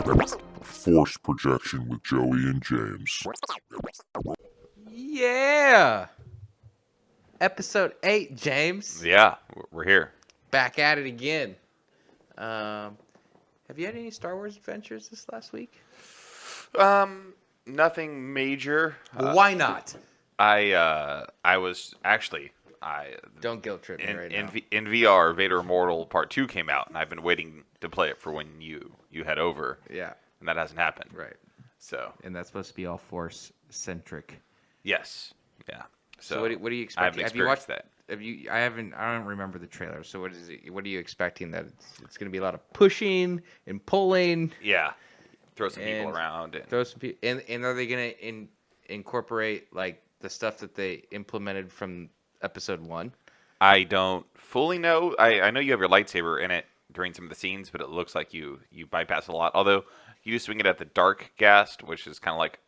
Force Projection with Joey and James. Yeah. Episode 8, James. Yeah, we're here. Back at it again. Have you had any Star Wars adventures this last week? Nothing major. Why not? I was actually Don't guilt trip me right now. in VR. Vader Immortal Part 2 came out, and I've been waiting to play it for when you head over. Yeah. And that hasn't happened. Right. So. And that's supposed to be all Force centric. Yes. Yeah. So what do you expect? I haven't experienced that. I don't remember the trailer. So what is it? What are you expecting? That it's going to be a lot of pushing and pulling. Yeah. Throw some people around. Throw some people. And are they going to incorporate like the stuff that they implemented from Episode 1? I don't fully know. I know you have your lightsaber in it during some of the scenes, but it looks like you bypass a lot. Although you do swing it at the Dark Gast, which is kind of like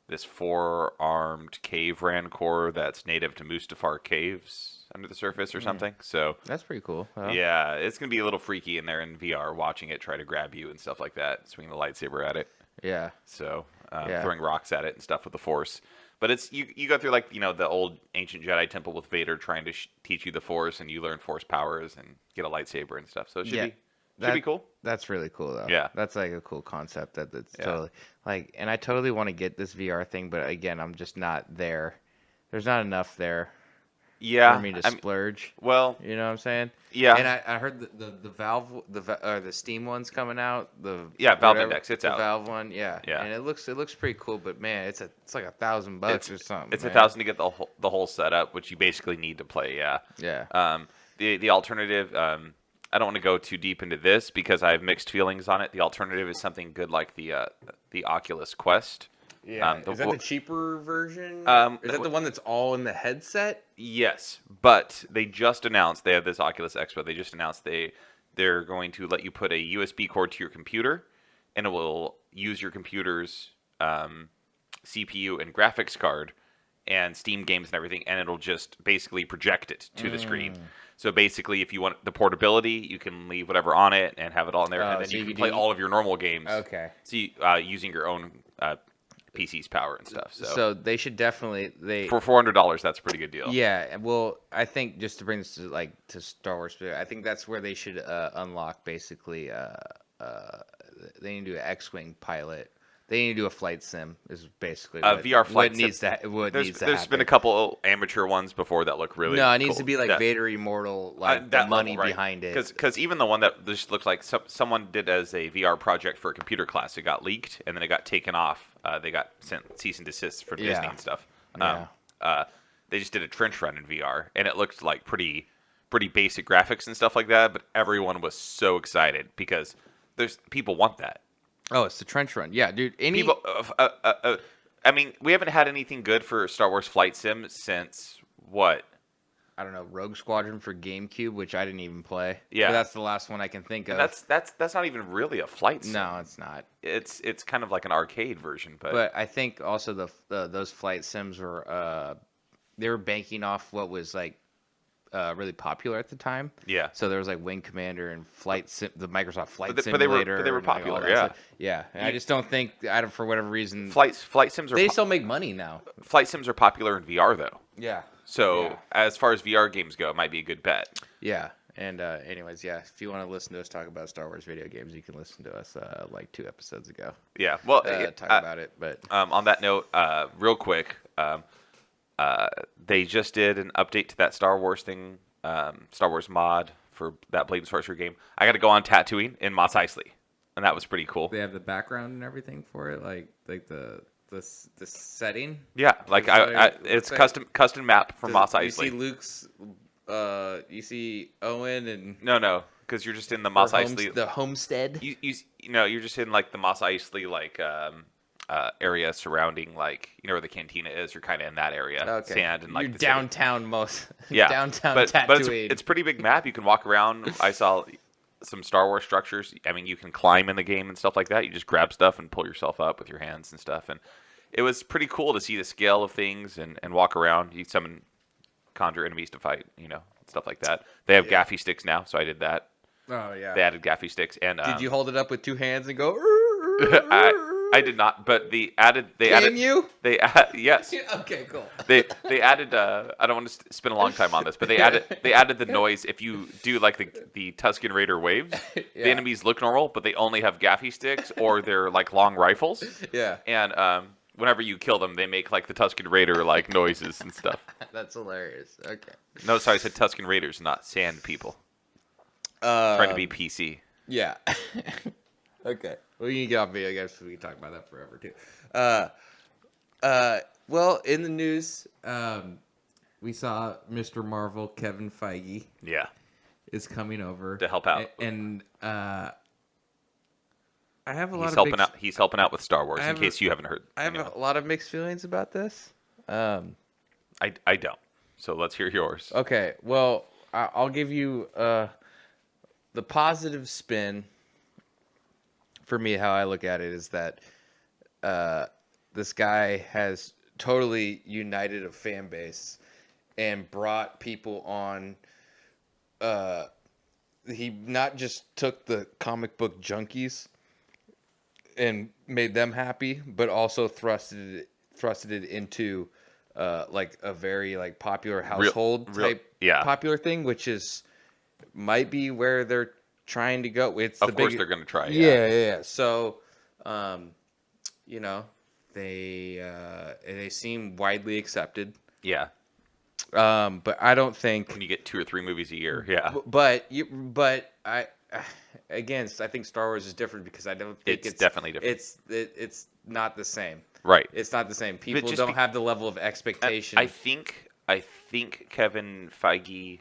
this 4-armed cave rancor that's native to Mustafar caves under the surface or something. So That's pretty cool. yeah, it's gonna be a little freaky in there in VR, watching it try to grab you and stuff like that, swinging the lightsaber at it. Yeah. So Yeah. throwing rocks at it and stuff with the Force. But it's you go through like the old ancient Jedi temple with Vader trying to teach you the Force, and you learn Force powers and get a lightsaber and stuff. So it should be cool. That's really cool, though. Yeah. That's like a cool concept. That's totally like, and I totally want to get this VR thing, but again, I'm just not there. There's not enough there Yeah, for me to splurge. Well, You know what I'm saying? yeah, And I heard the Valve the Steam one's coming out. Valve whatever, Index, it's the out. Valve one, yeah. Yeah. And it looks pretty cool, but man, it's like $1,000 or something. It's man. $1,000 to get the whole setup, which you basically need to play. Yeah. Yeah. The alternative. I don't want to go too deep into this because I have mixed feelings on it. The alternative is something good like the Oculus Quest. Yeah. Is that the cheaper version? Is that the one that's all in the headset? Yes, but they just announced they have this Oculus Expo. They just announced they're going to let you put a USB cord to your computer, and it will use your computer's CPU and graphics card and Steam games and everything, and it'll just basically project it to the screen. So basically, if you want the portability, you can leave whatever on it and have it all in there, and then so you you can can play do- all of your normal games. Okay. So using your own PC's power and stuff. So they should definitely For $400, that's a pretty good deal. Yeah, well, I think just to bring this to Star Wars, I think that's where they should unlock basically. They need to do an X-wing pilot. They need to do a flight sim. Is basically VR flight what sim. needs to There's happen. been a couple amateur ones before that look really. No, it needs cool. to be like That- Vader Immortal, like the that money level, right. behind it. Because even the one that just looked like someone did as a VR project for a computer class, it got leaked and then it got taken off. They got sent cease and desist from Disney and stuff. They just did a trench run in VR and it looked like pretty basic graphics and stuff like that. But everyone was so excited because people want that. Oh, it's the trench run. Yeah, dude. People. I mean, we haven't had anything good for Star Wars flight sim since what? I don't know, Rogue Squadron for GameCube, which I didn't even play. Yeah. But that's the last one I can think of. And that's not even really a flight sim. No, it's not. It's kind of like an arcade version, But I think also those flight sims were they were banking off what was like really popular at the time. Yeah. So there was like Wing Commander and the Microsoft Flight but Simulator. they were and, like, all popular. that Yeah. stuff. Yeah. And I just don't think for whatever reason Flight sims are they still make money now. flight sims are popular in VR though. Yeah. So Yeah. as far as VR games go, it might be a good bet. Yeah. And anyways, yeah, if you want to listen to us talk about Star Wars video games, you can listen to us like 2 episodes ago. Yeah. Well, Talk about it. But on that note, real quick, they just did an update to that Star Wars thing, Star Wars mod for that Blade and Sorcerer game. I got to go on Tatooine in Mos Eisley, and that was pretty cool. they have the background and everything for it, like the setting. Yeah, like it's custom map for Mos Eisley. You see Luke's, you see Owen and No, because you're just in the Mos Eisley. the homestead. You're just in like the Mos Eisley area surrounding where the cantina is. You're kind of in that area, Okay. sand and like You're the downtown downtown but Tatooine. it's a pretty big map. You can walk around. I saw some Star Wars structures. I mean, you can climb in the game and stuff like that. You just grab stuff and pull yourself up with your hands and stuff. And it was pretty cool to see the scale of things and walk around. You conjure enemies to fight, stuff like that. They have gaffy sticks now, so I did that. Oh yeah. They added gaffy sticks. And Did you hold it up with 2 hands and go? I did not, but they added. Can you? Yes. Okay, cool. They added. I don't want to spend a long time on this, but they added the noise if you do like the Tusken Raider waves. Yeah. The enemies look normal, but they only have gaffy sticks or they're like long rifles. Yeah. And whenever you kill them, they make like the Tusken Raider like noises and stuff. That's hilarious. Okay. No, sorry, I said Tusken Raiders, not sand people. Trying to be PC. Yeah. Okay. Well, you can get off video games. We can talk about that forever too. Well, in the news, we saw Mr. Marvel Kevin Feige Yeah. is coming over To help out. and I have a lot He's of helping mixed, out. He's helping out with Star Wars. I In have case you haven't heard. I have a lot of mixed feelings about this. I don't. So let's hear yours. Okay. Well, I'll give you the positive spin. For me, how I look at it is that this guy has totally united a fan base and brought people on. He not just took the comic book junkies and made them happy, but also thrusted it into like a very like popular household type popular thing, which is might be where they're trying to go. It's Of course they're going to try. Yeah. So, you know, they seem widely accepted. Yeah. But I don't think When you get 2 or 3 movies a year, yeah. But I again, I think Star Wars is different because I don't think It's definitely different. It's not the same. Right. It's not the same. People just don't have the level of expectation. I think Kevin Feige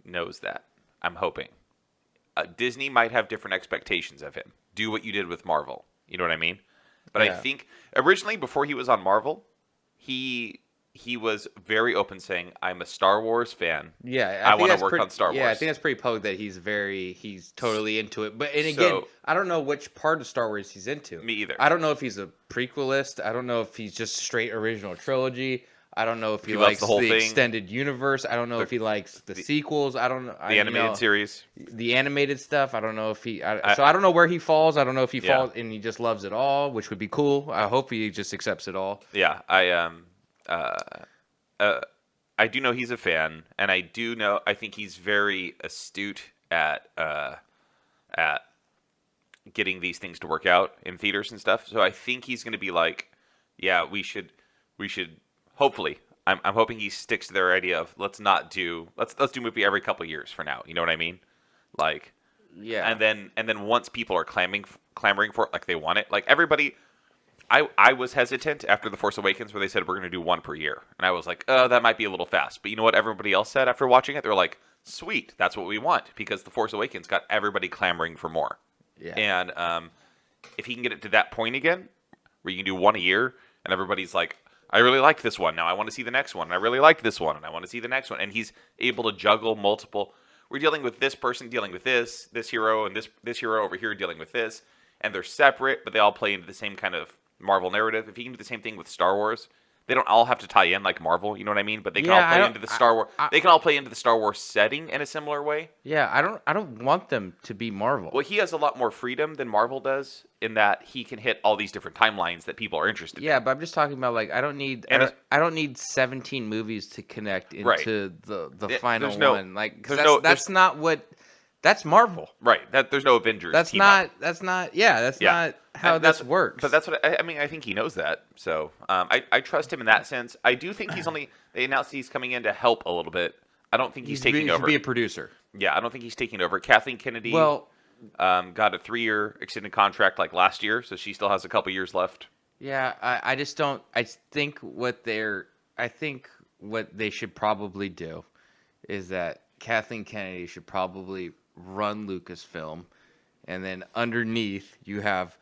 knows that. I'm hoping. Disney might have different expectations of him. Do what you did with Marvel. You know what I mean? But I think originally, before he was on Marvel, he was very open, saying, "I'm a Star Wars fan. Yeah, I want to work on Star Wars." Yeah, I think that's pretty public that he's totally into it. But and again, I don't know which part of Star Wars he's into. Me either. I don't know if he's a prequelist. I don't know if he's just straight original trilogy. I don't know if he loves likes the whole thing. extended universe. I don't know if he likes the sequels. I don't know the animated series. the animated stuff. I don't know if so I don't know where he falls. I don't know if he falls and he just loves it all, which would be cool. I hope he just accepts it all. Yeah, I do know he's a fan, and I think he's very astute at getting these things to work out in theaters and stuff. So I think he's going to be like, yeah, we should hopefully. I'm hoping he sticks to their idea of let's do movie every couple years for now. You know what I mean? Like, yeah. And then once people are clamoring for it, like they want it, like everybody. I was hesitant after The Force Awakens where they said we're going to do 1 per year. And I was like, oh, that might be a little fast. But you know what everybody else said after watching it? They were like, sweet, that's what we want. Because The Force Awakens got everybody clamoring for more. Yeah. And if he can get it to that point again, where you can do 1 a year, and everybody's like, I really like this one. Now I want to see the next one. And I really like this one. And I want to see the next one. And he's able to juggle multiple. We're dealing with this person dealing with this hero, and this hero over here dealing with this. And they're separate, but they all play into the same kind of Marvel narrative. If he can do the same thing with Star Wars, they don't all have to tie in like Marvel, you know what I mean? But they can all play into the Star Wars. They can all play into the Star Wars setting in a similar way. Yeah, I don't want them to be Marvel. Well, he has a lot more freedom than Marvel does in that he can hit all these different timelines that people are interested in. Yeah, but I'm just talking about like I don't need 17 movies to connect into the final one. Like that's not what. That's Marvel. Right. There's no Avengers. That's not how this works. But that's what I mean. I think he knows that. So I trust him in that sense. I do think they announced he's coming in to help a little bit. I don't think he's taking over. Be a producer. Yeah, I don't think he's taking over. Kathleen Kennedy got a 3-year extended contract like last year, so she still has a couple years left. Yeah, I just don't. I think what they should probably do is that Kathleen Kennedy should probably run Lucasfilm, and then underneath you have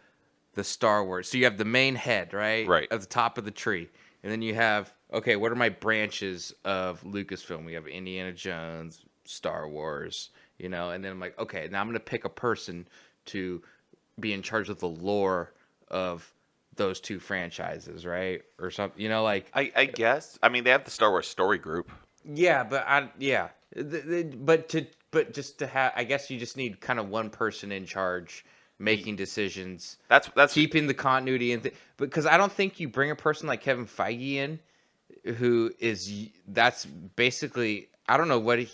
the Star Wars. So you have the main head, right? Right. At the top of the tree. And then you have, okay, what are my branches of Lucasfilm? We have Indiana Jones, Star Wars, and then I'm like, okay, now I'm going to pick a person to be in charge of the lore of those 2 franchises, right? Or something, like... I guess. I mean, they have the Star Wars story group. Yeah, but But just to have, I guess you just need kind of one person in charge, making decisions. That's Keeping the continuity because I don't think you bring a person like Kevin Feige in, that's basically, I don't know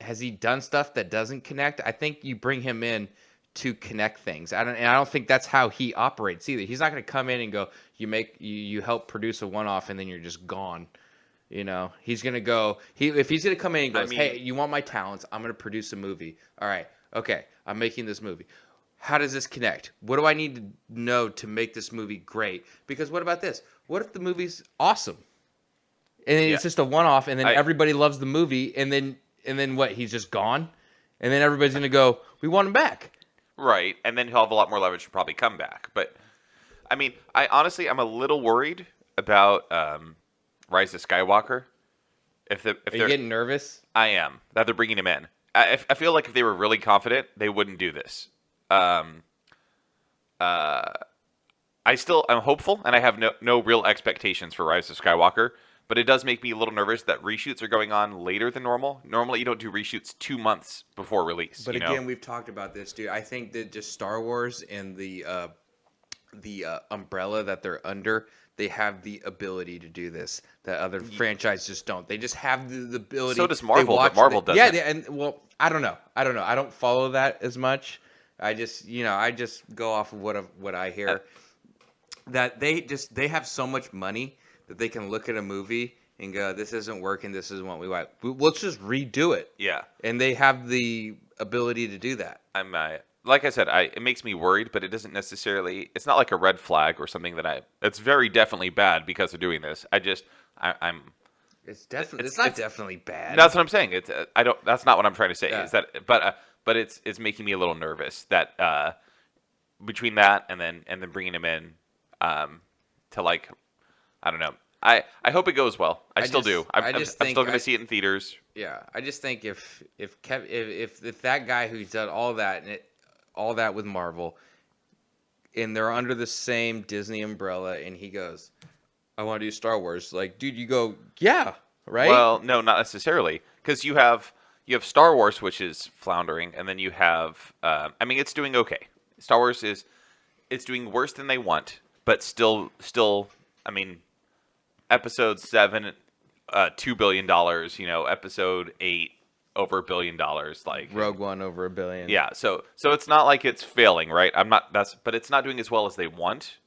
has he done stuff that doesn't connect. I think you bring him in to connect things. I don't think that's how he operates either. He's not going to come in and go, you help produce a one-off and then you're just gone. He's going to go, if he's going to come in and goes, hey, you want my talents? I'm going to produce a movie. All right. Okay. I'm making this movie. How does this connect? What do I need to know to make this movie great? Because what about this? What if the movie's awesome? And then it's just a one-off, and then everybody loves the movie, and then what? He's just gone? And then everybody's going to go, we want him back. Right, and then he'll have a lot more leverage to probably come back. But, I mean, I'm a little worried about Rise of Skywalker. If Are you getting nervous? I am, that they're bringing him in. I feel like if they were really confident, they wouldn't do this. I'm hopeful, and I have no real expectations for Rise of Skywalker, but it does make me a little nervous that reshoots are going on later than normal. Normally, you don't do reshoots 2 months before release. But again, we've talked about this, dude. I think that just Star Wars and the umbrella that they're under, they have the ability to do this that other franchises just don't. They just have the ability. So does Marvel, but Marvel doesn't. Yeah, and I don't know. I don't follow that as much. I just go off of what I hear. That they have so much money that they can look at a movie and go, this isn't working, this isn't what we want. Let's just redo it. Yeah. And they have the ability to do that. Like I said, it makes me worried, but it doesn't necessarily. It's not like a red flag or something it's very definitely bad because they're doing this. I'm. It's not definitely bad. That's what I'm saying. That's not what I'm trying to say. Yeah. Is that? But it's making me a little nervous that between that and then bringing him in to like, I don't know. I hope it goes well. I still do. I'm still going to see it in theaters. Yeah, I just think if that guy who's done all that with Marvel, and they're under the same Disney umbrella, and he goes, I want to do Star Wars. Like, dude, you go, yeah, right? Well, no, not necessarily, because you have Star Wars, which is floundering, and then you have, it's doing okay. Star Wars it's doing worse than they want, but still, Episode 7, $2 billion. Episode 8, over $1 billion. Like Rogue One, over $1 billion. Yeah, so it's not like it's failing, right? But it's not doing as well as they want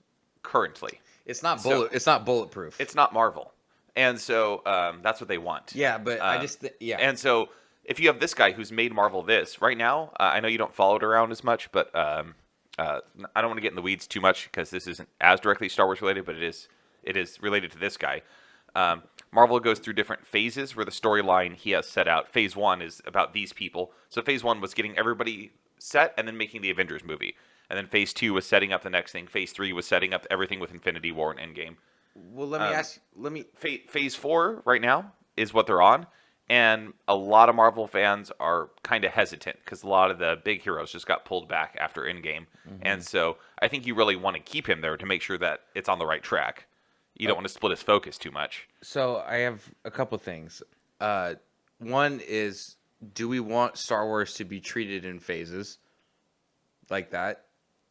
currently. It's not bulletproof. It's not Marvel, and so that's what they want. Yeah, but And so if you have this guy who's made Marvel this right now, I know you don't follow it around as much, but I don't want to get in the weeds too much because this isn't as directly Star Wars related, but it is related to this guy. Marvel goes through different phases where the storyline he has set out. Phase 1 is about these people. So Phase 1 was getting everybody set and then making the Avengers movie. And then Phase 2 was setting up the next thing. Phase 3 was setting up everything with Infinity War and Endgame. Well, let me Phase 4 right now is what they're on. And a lot of Marvel fans are kind of hesitant because a lot of the big heroes just got pulled back after Endgame. Mm-hmm. And so I think you really want to keep him there to make sure that it's on the right track. You don't want to split his focus too much. So I have a couple things. One is, do we want Star Wars to be treated in phases like that?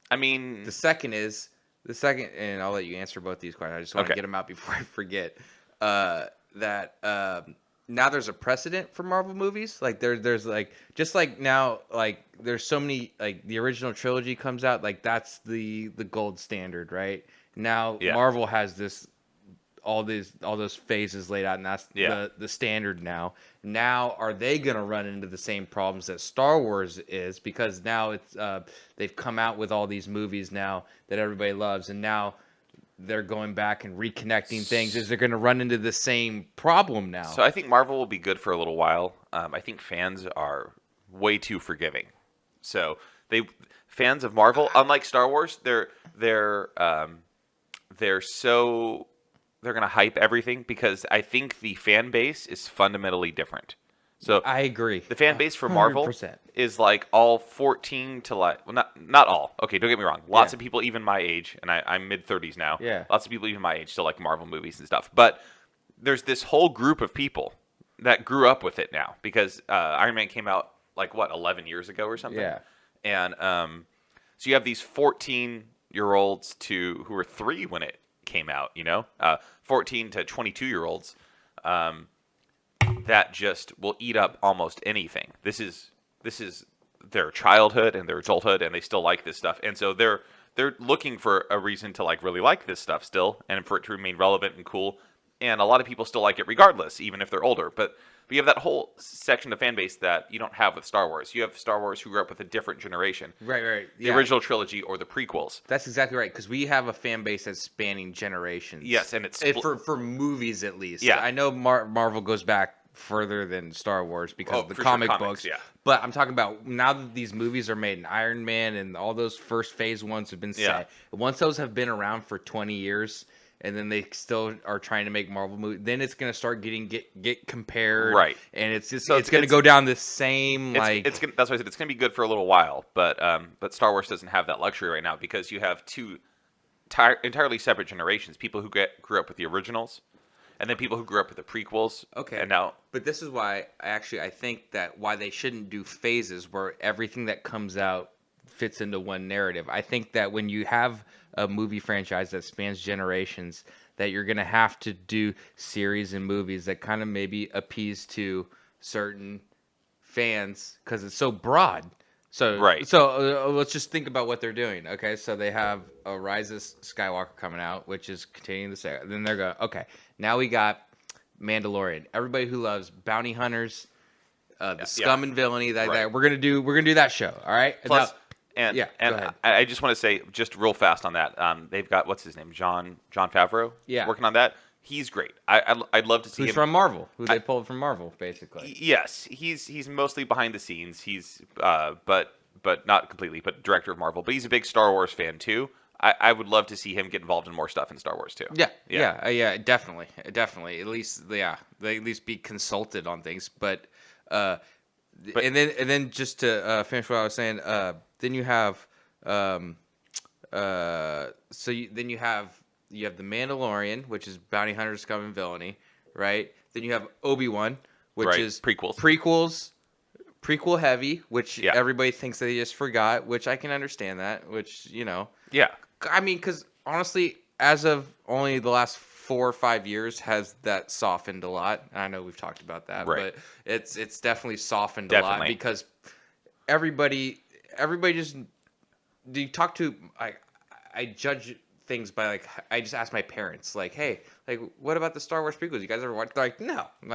The second, and I'll let you answer both these questions. I just want to get them out before I forget. Now there's a precedent for Marvel movies. Like there's like, just like now, like there's so many, like the original trilogy comes out, like that's the gold standard, right? Now Marvel has all those phases laid out, and that's the standard now. Now, are they going to run into the same problems that Star Wars is? Because now it's they've come out with all these movies now that everybody loves, and now they're going back and reconnecting things. Is they're going to run into the same problem now? So I think Marvel will be good for a little while. I think fans are way too forgiving. So fans of Marvel, unlike Star Wars, they're going to hype everything because I think the fan base is fundamentally different. So I agree. The fan base for Marvel 100%. is like all 14 to like, well, not all. Okay, don't get me wrong. Lots of people even my age, and I'm mid-30s now. Yeah. Lots of people even my age still like Marvel movies and stuff. But there's this whole group of people that grew up with it now because Iron Man came out like 11 years ago or something. Yeah. And So you have these 14-year-olds who were 3 when it came out, 14 to 22-year-olds that just will eat up almost anything. This is their childhood and their adulthood, and they still like this stuff. And so they're looking for a reason to really like this stuff still, and for it to remain relevant and cool. And a lot of people still like it regardless, even if they're older. But you have that whole section of fan base that you don't have with Star Wars. You have Star Wars who grew up with a different generation. Right. The original trilogy or the prequels. That's exactly right, because we have a fan base that's spanning generations. Yes, and it's for movies at least. Yeah. I know Marvel goes back further than Star Wars because of the comic books. Yeah. But I'm talking about now that these movies are made, and Iron Man and all those first phase ones have been set. Yeah. Once those have been around for 20 years, and then they still are trying to make Marvel movies, then it's going to start get compared. Right. And it's going to go down the same that's why I said it's going to be good for a little while. But Star Wars doesn't have that luxury right now because you have two entirely separate generations: people who grew up with the originals, and then people who grew up with the prequels. Okay. And now, but this is why I think that why they shouldn't do phases where everything that comes out fits into one narrative. I think that when you have a movie franchise that spans generations, that you're going to have to do series and movies that kind of maybe appease to certain fans because it's so broad. So right. So let's just think about what they're doing. Okay, so they have a Rise of Skywalker coming out, which is continuing the saga. Then they're going, okay, now we got Mandalorian. Everybody who loves bounty hunters, the scum and villainy, that we're gonna do that show. All right. Plus, now, and I just want to say just real fast on that. They've got what's his name, Jon Favreau. Yeah. Working on that. He's great. I'd love to see who's him from Marvel. Who they pulled from Marvel, basically. Yes, he's mostly behind the scenes. He's but not completely, but director of Marvel. But he's a big Star Wars fan too. I would love to see him get involved in more stuff in Star Wars too. Yeah, definitely. At least, they at least be consulted on things. But and then just to finish what I was saying, then you have you have the Mandalorian, which is bounty hunters, scum and villainy, right? Then you have Obi-Wan, which is prequel heavy, which everybody thinks that they just forgot, which I can understand that, which, Yeah. I mean, because honestly, as of only the last 4 or 5 years, has that softened a lot. I know we've talked about that, right. but it's definitely softened a lot because everybody just, do you talk to, I judge things by I just ask my parents hey, what about the Star Wars prequels? You guys ever watch? They're like, no. I'm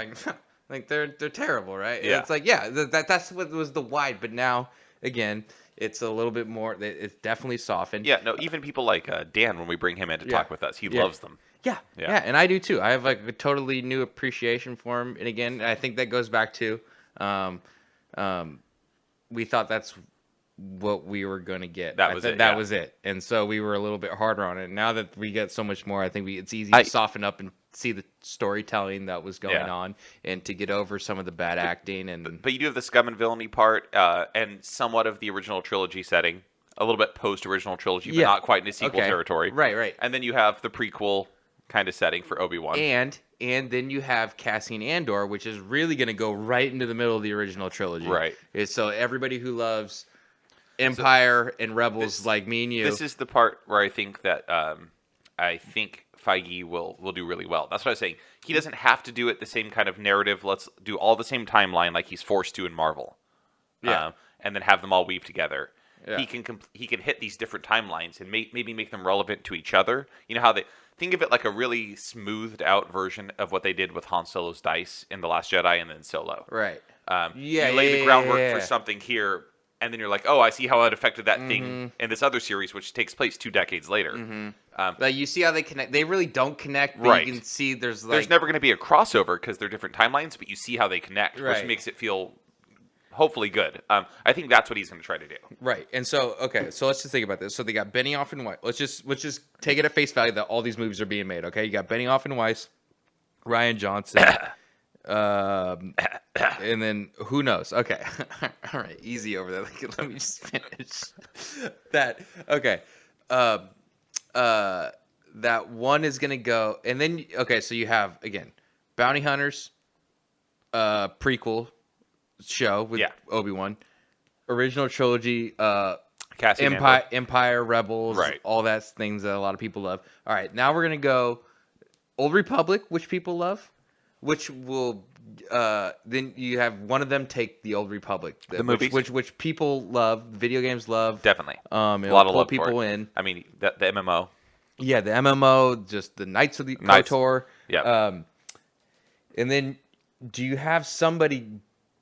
like, they're terrible, right? Yeah. It's that's what was the wide, but now again, it's a little bit more. It's definitely softened. Yeah, no, even people like Dan, when we bring him in to talk with us, he loves them. Yeah, and I do too. I have a totally new appreciation for him. And again, I think that goes back to, we thought that's what we were going to get. That was it. And so we were a little bit harder on it. Now that we get so much more, I think it's easy to soften up and see the storytelling that was going on and to get over some of the bad acting. But you do have the scum and villainy part and somewhat of the original trilogy setting, a little bit post-original trilogy, but not quite in a sequel territory. Right. And then you have the prequel kind of setting for Obi-Wan. And then you have Cassian Andor, which is really going to go right into the middle of the original trilogy. Right. So everybody who loves Empire and Rebels like me and you. This is the part where I think that Feige will do really well. That's what I was saying. He doesn't have to do it the same kind of narrative. Let's do all the same timeline like he's forced to in Marvel. Yeah. And then have them all weave together. Yeah. He can hit these different timelines and maybe make them relevant to each other. You know how they think of it like a really smoothed out version of what they did with Han Solo's dice in The Last Jedi and then Solo. Right. You lay the groundwork for something here. And then you're like, oh, I see how it affected that thing in this other series, which takes place 2 decades later. Mm-hmm. You see how they connect. They really don't connect, but you can see there's never going to be a crossover because they're different timelines, but you see how they connect, which makes it feel hopefully good. I think that's what he's going to try to do. Right. And so, so let's just think about this. So they got Benioff and Weiss. Let's just take it at face value that all these movies are being made, okay? You got Benioff and Weiss, Rian Johnson, and then who knows? Okay. All right. Easy over there. Let me just finish that. Okay. That one is going to go. And then, so you have, again, Bounty Hunters, prequel show with Obi-Wan, original trilogy, Cassian Empire, Rebels, Right. all that's things that a lot of people love. All right, now we're gonna go Old Republic, which people love, which will then you have one of them take the Old Republic, movies? which people love, video games love, Definitely. A lot of pull love for people it. in. I mean, the MMO. Yeah, the MMO, just the Knights of the Knights. KOTOR. Yeah. And then, do you have somebody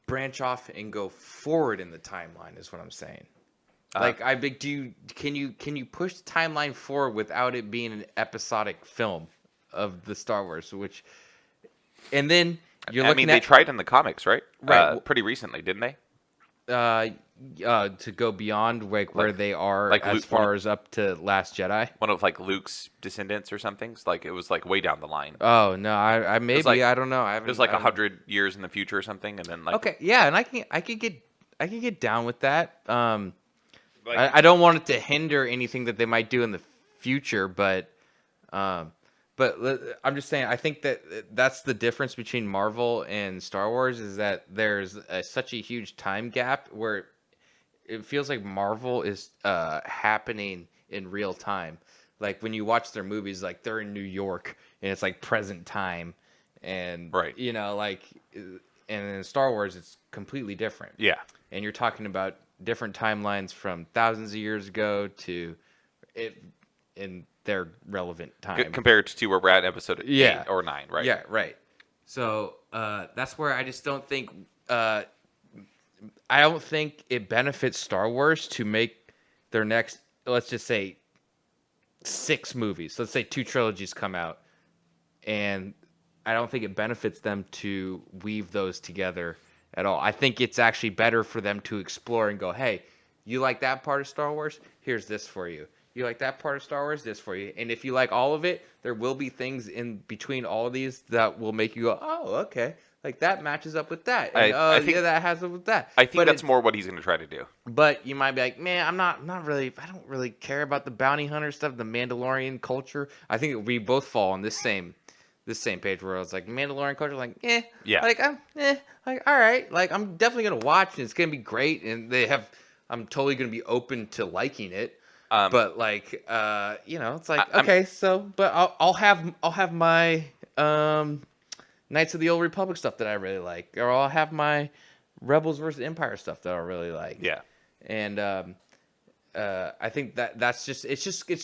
branch off and go forward in the timeline? Is what I'm saying. Like, can you push the timeline forward without it being an episodic film of the Star Wars? And then you're looking they at tried in the comics, right? Right. Pretty recently, didn't they? to go beyond where they are like as Luke- far as up to Last Jedi. One of like Luke's descendants or something. Like it was like way down the line. Oh no, I maybe like- I don't know. I haven't. It was like I haven't- 100 years in the future or something, and then like Okay, yeah, and I can get down with that. Like- I don't want it to hinder anything that they might do in the future, but I'm just saying I think that's the difference between Marvel and Star Wars is that there's such a huge time gap where it feels like Marvel is happening in real time. Like when you watch their movies, like they're in New York and it's like present time, and Right. you know, like, and in Star Wars it's completely different. yeah, And you're talking about different timelines from thousands of years ago to it in their relevant time. compared to where we're at in episode 8 or 9, right? Yeah, right. So that's where I just don't think I don't think it benefits Star Wars to make their next, let's just say, 6 movies. Let's say 2 trilogies come out, and I don't think it benefits them to weave those together at all. I think it's actually better for them to explore and go, hey, you like that part of Star Wars? Here's this for you. You like that part of Star Wars? This for you. And if you like all of it, there will be things in between all of these that will make you go, oh, okay. Like that matches up with that. And, I think- yeah, that has up with that. I think But that's more what he's going to try to do. But you might be like, man, I don't really care about the bounty hunter stuff, the Mandalorian culture. I think we both fall on this same page where I was like, Mandalorian culture, like, Yeah. like like all right, like I'm definitely gonna watch and it's gonna be great, and I'm totally gonna be open to liking it. But like, it's like okay, but I'll have my Knights of the Old Republic stuff that I really like, or I'll have my Rebels versus Empire stuff that I really like. Yeah. And I think it's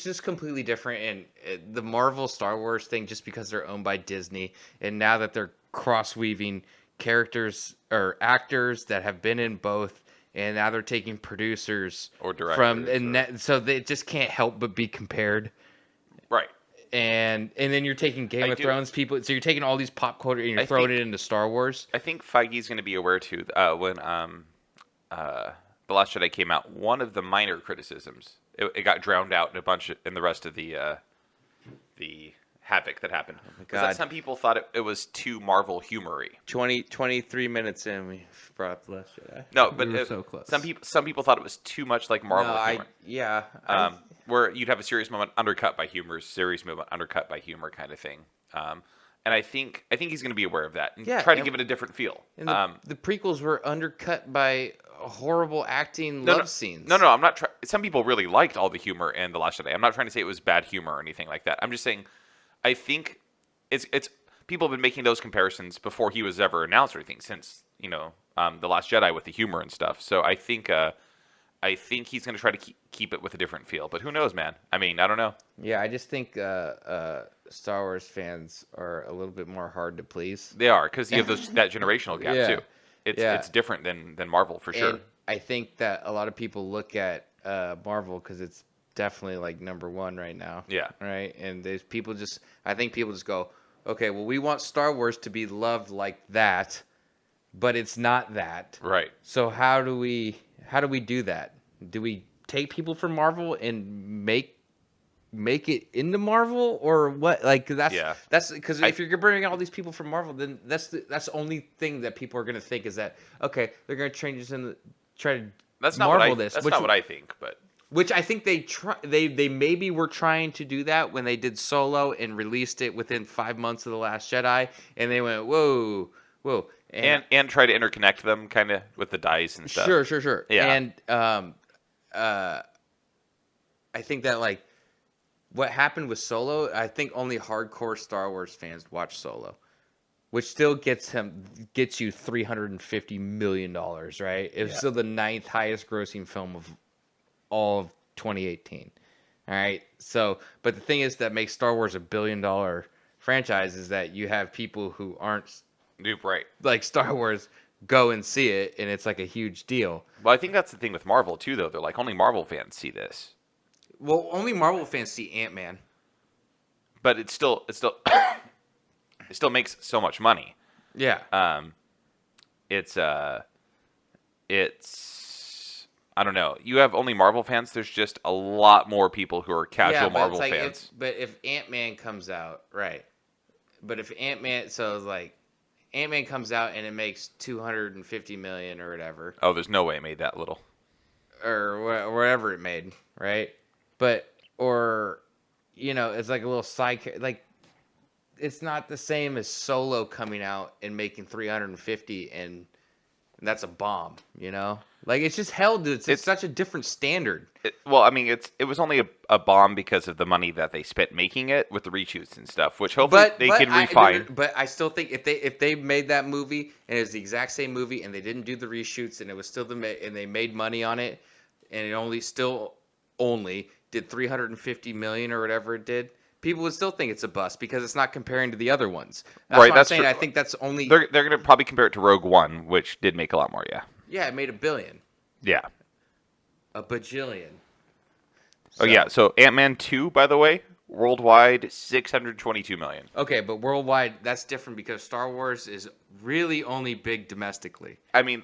just completely different. And the Marvel Star Wars thing, just because they're owned by Disney, and now that they're cross weaving characters or actors that have been in both, and now they're taking producers Or directors so they just can't help but be compared. Right. And then you're taking Game of Thrones people, so you're taking all these pop culture and you're throwing it into Star Wars. I think Feige's going to be aware too. When The Last Jedi came out, one of the minor criticisms it got drowned out in the rest of the havoc that happened. Was that some people thought it was too Marvel humory. 23 minutes in, we brought up The Last Jedi. No, but we were so close. Some people thought it was too much like Marvel humor. Where you'd have a serious moment undercut by humor, serious moment undercut by humor kind of thing. And I think he's going to be aware of that and try to give it a different feel. And the prequels were undercut by horrible acting love scenes. No, I'm not. Some people really liked all the humor in The Last Jedi. I'm not trying to say it was bad humor or anything like that. I'm just saying, I think it's people have been making those comparisons before he was ever announced or anything since The Last Jedi with the humor and stuff. So I think he's going to try to keep it with a different feel. But who knows, man? I mean, I don't know. Yeah, I just think Star Wars fans are a little bit more hard to please. They are, because you have that generational gap Yeah. too. It's different than Marvel for sure. And I think that a lot of people look at Marvel because it's definitely like number one right now. Yeah. Right. And I think people just go, okay, well, we want Star Wars to be loved like that, but it's not that. Right. So how do we do that? Do we take people from Marvel and make it into Marvel, or what? Like that's because if you're bringing all these people from Marvel, then that's the only thing that people are going to think is that okay, they're going to change this and try to That's not Marvel what this. That's not what I think, but which I think they maybe were trying to do that when they did Solo and released it within 5 months of The Last Jedi, and they went whoa, and try to interconnect them kind of with the dice and stuff. Sure. Yeah. And I think that like what happened with Solo, I think only hardcore Star Wars fans watch Solo, which still gets you $350 million, right? It's still the 9th highest grossing film of all of 2018. All right. So, but the thing is that makes Star Wars $1 billion franchise is that you have people who aren't Right. like Star Wars go and see it, and it's like a huge deal. Well, I think that's the thing with Marvel too, though. They're like only Marvel fans see this, Well, only Marvel fans see Ant-Man. but it still it still makes so much money. Yeah. It's I don't know. You have only Marvel fans. There's just a lot more people who are casual but Marvel it's like fans. but if Ant-Man comes out, right? But if Ant-Man, so like Ant-Man comes out and it makes 250 million or whatever, Oh, there's no way it made that little. or whatever it made, right? But or it's like a little like it's not the same as Solo coming out and making 350 and that's a bomb, Like it's just held. It's such a different standard. Well, I mean, it was only a bomb because of the money that they spent making it with the reshoots and stuff, which hopefully they can refine. But I still think if they made that movie and it was the exact same movie and they didn't do the reshoots and it was still and they made money on it and it only did 350 million or whatever it did, people would still think it's a bust because it's not comparing to the other ones. That's Right, what that's I'm saying. true. I think that's only They're going to probably compare it to Rogue One, which did make a lot more. Yeah. it made $1 billion, Yeah. a bajillion. Oh yeah. So Ant-Man 2, by the way, worldwide 622 million. Okay, but worldwide that's different because Star Wars is really only big domestically. I mean,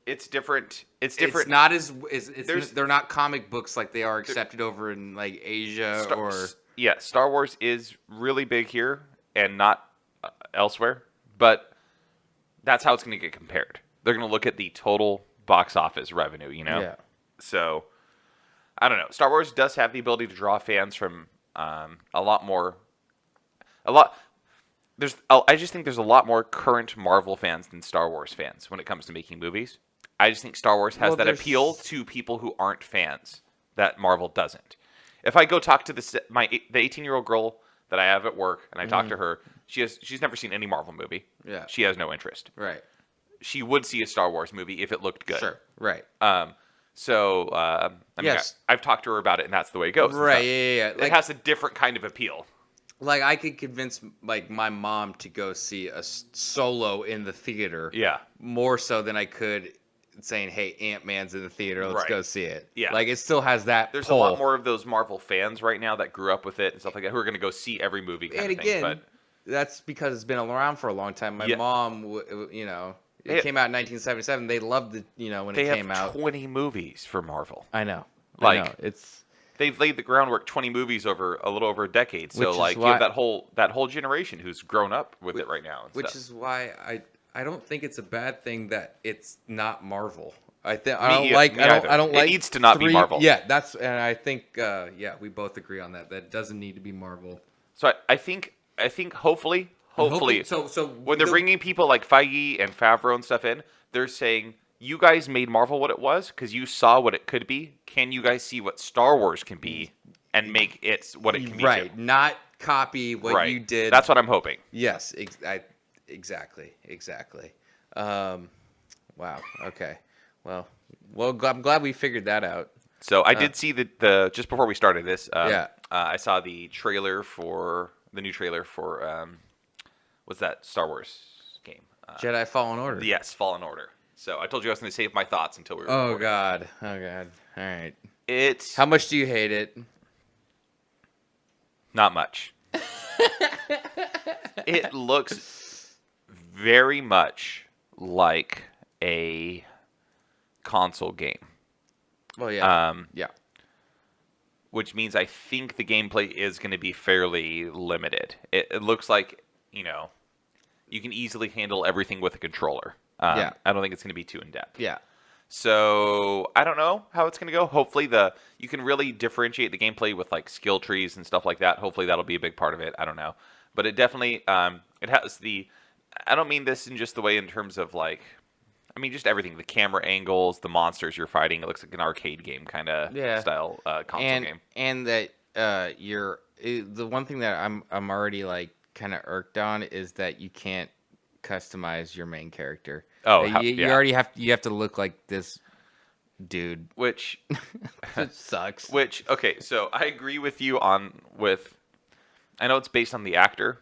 it's different. It's different. It's not they're not comic books like they are accepted over in like Asia Star Wars is really big here and not elsewhere, but that's how it's going to get compared. They're going to look at the total box office revenue, Yeah. So I don't know. Star Wars does have the ability to draw fans from I just think there's a lot more current Marvel fans than Star Wars fans when it comes to making movies. I just think Star Wars has that appeal to people who aren't fans that Marvel doesn't. If I go talk to the 18-year-old girl that I have at work and I talk to her, she's never seen any Marvel movie. Yeah. She has no interest. Right. She would see a Star Wars movie if it looked good. Sure. Right. Yes. I've talked to her about it, and that's the way it goes. Right. Yeah. It has a different kind of appeal. Like I could convince like my mom to go see a Solo in the theater. Yeah. More so than I could saying, "Hey, Ant-Man's in the theater. Let's go see it." Yeah. Like it still has that. There's pull. a lot more of those Marvel fans right now that grew up with it and stuff like that who are going to go see every movie. Kind of again, thing. But that's because it's been around for a long time. My mom, it came out in 1977. They loved it, when it came out. They have 20 movies for Marvel. I know. They've laid the groundwork 20 movies over a little over a decade. So you have that whole generation who's grown up with it right now. Which is why I don't think it's a bad thing that it's not Marvel. I don't like. It needs to not be Marvel. Yeah, and I think we both agree on that. That doesn't need to be Marvel. So I think hopefully so when they're bringing people like Feige and Favreau and stuff in, they're saying, you guys made Marvel what it was because you saw what it could be. Can you guys see what Star Wars can be and make it what it can be? Right, not copy what you did. That's what I'm hoping. Yes, exactly. Wow. Okay. Well, I'm glad we figured that out. So I did see the just before we started this. I saw the new trailer for what's that Star Wars game? Jedi Fallen Order. Yes, Fallen Order. So I told you I was going to save my thoughts until we were. Oh recording. God. All right. It's how much do you hate it? Not much. It looks very much like a console game. Well, yeah. Yeah. Which means I think the gameplay is going to be fairly limited. It looks like, you can easily handle everything with a controller. I don't think it's going to be too in-depth. Yeah. So I don't know how it's going to go. Hopefully you can really differentiate the gameplay with like skill trees and stuff like that. Hopefully that'll be a big part of it. I don't know. But it definitely, it has I don't mean this in just the way in terms of like I mean, just everything. The camera angles, the monsters you're fighting. It looks like an arcade game kind of Yeah. style console game. And that the one thing that I'm already like kind of irked on is that you can't customize your main character. Oh, You already have to look like this dude. Which It sucks. okay, so I agree with you with. I know it's based on the actor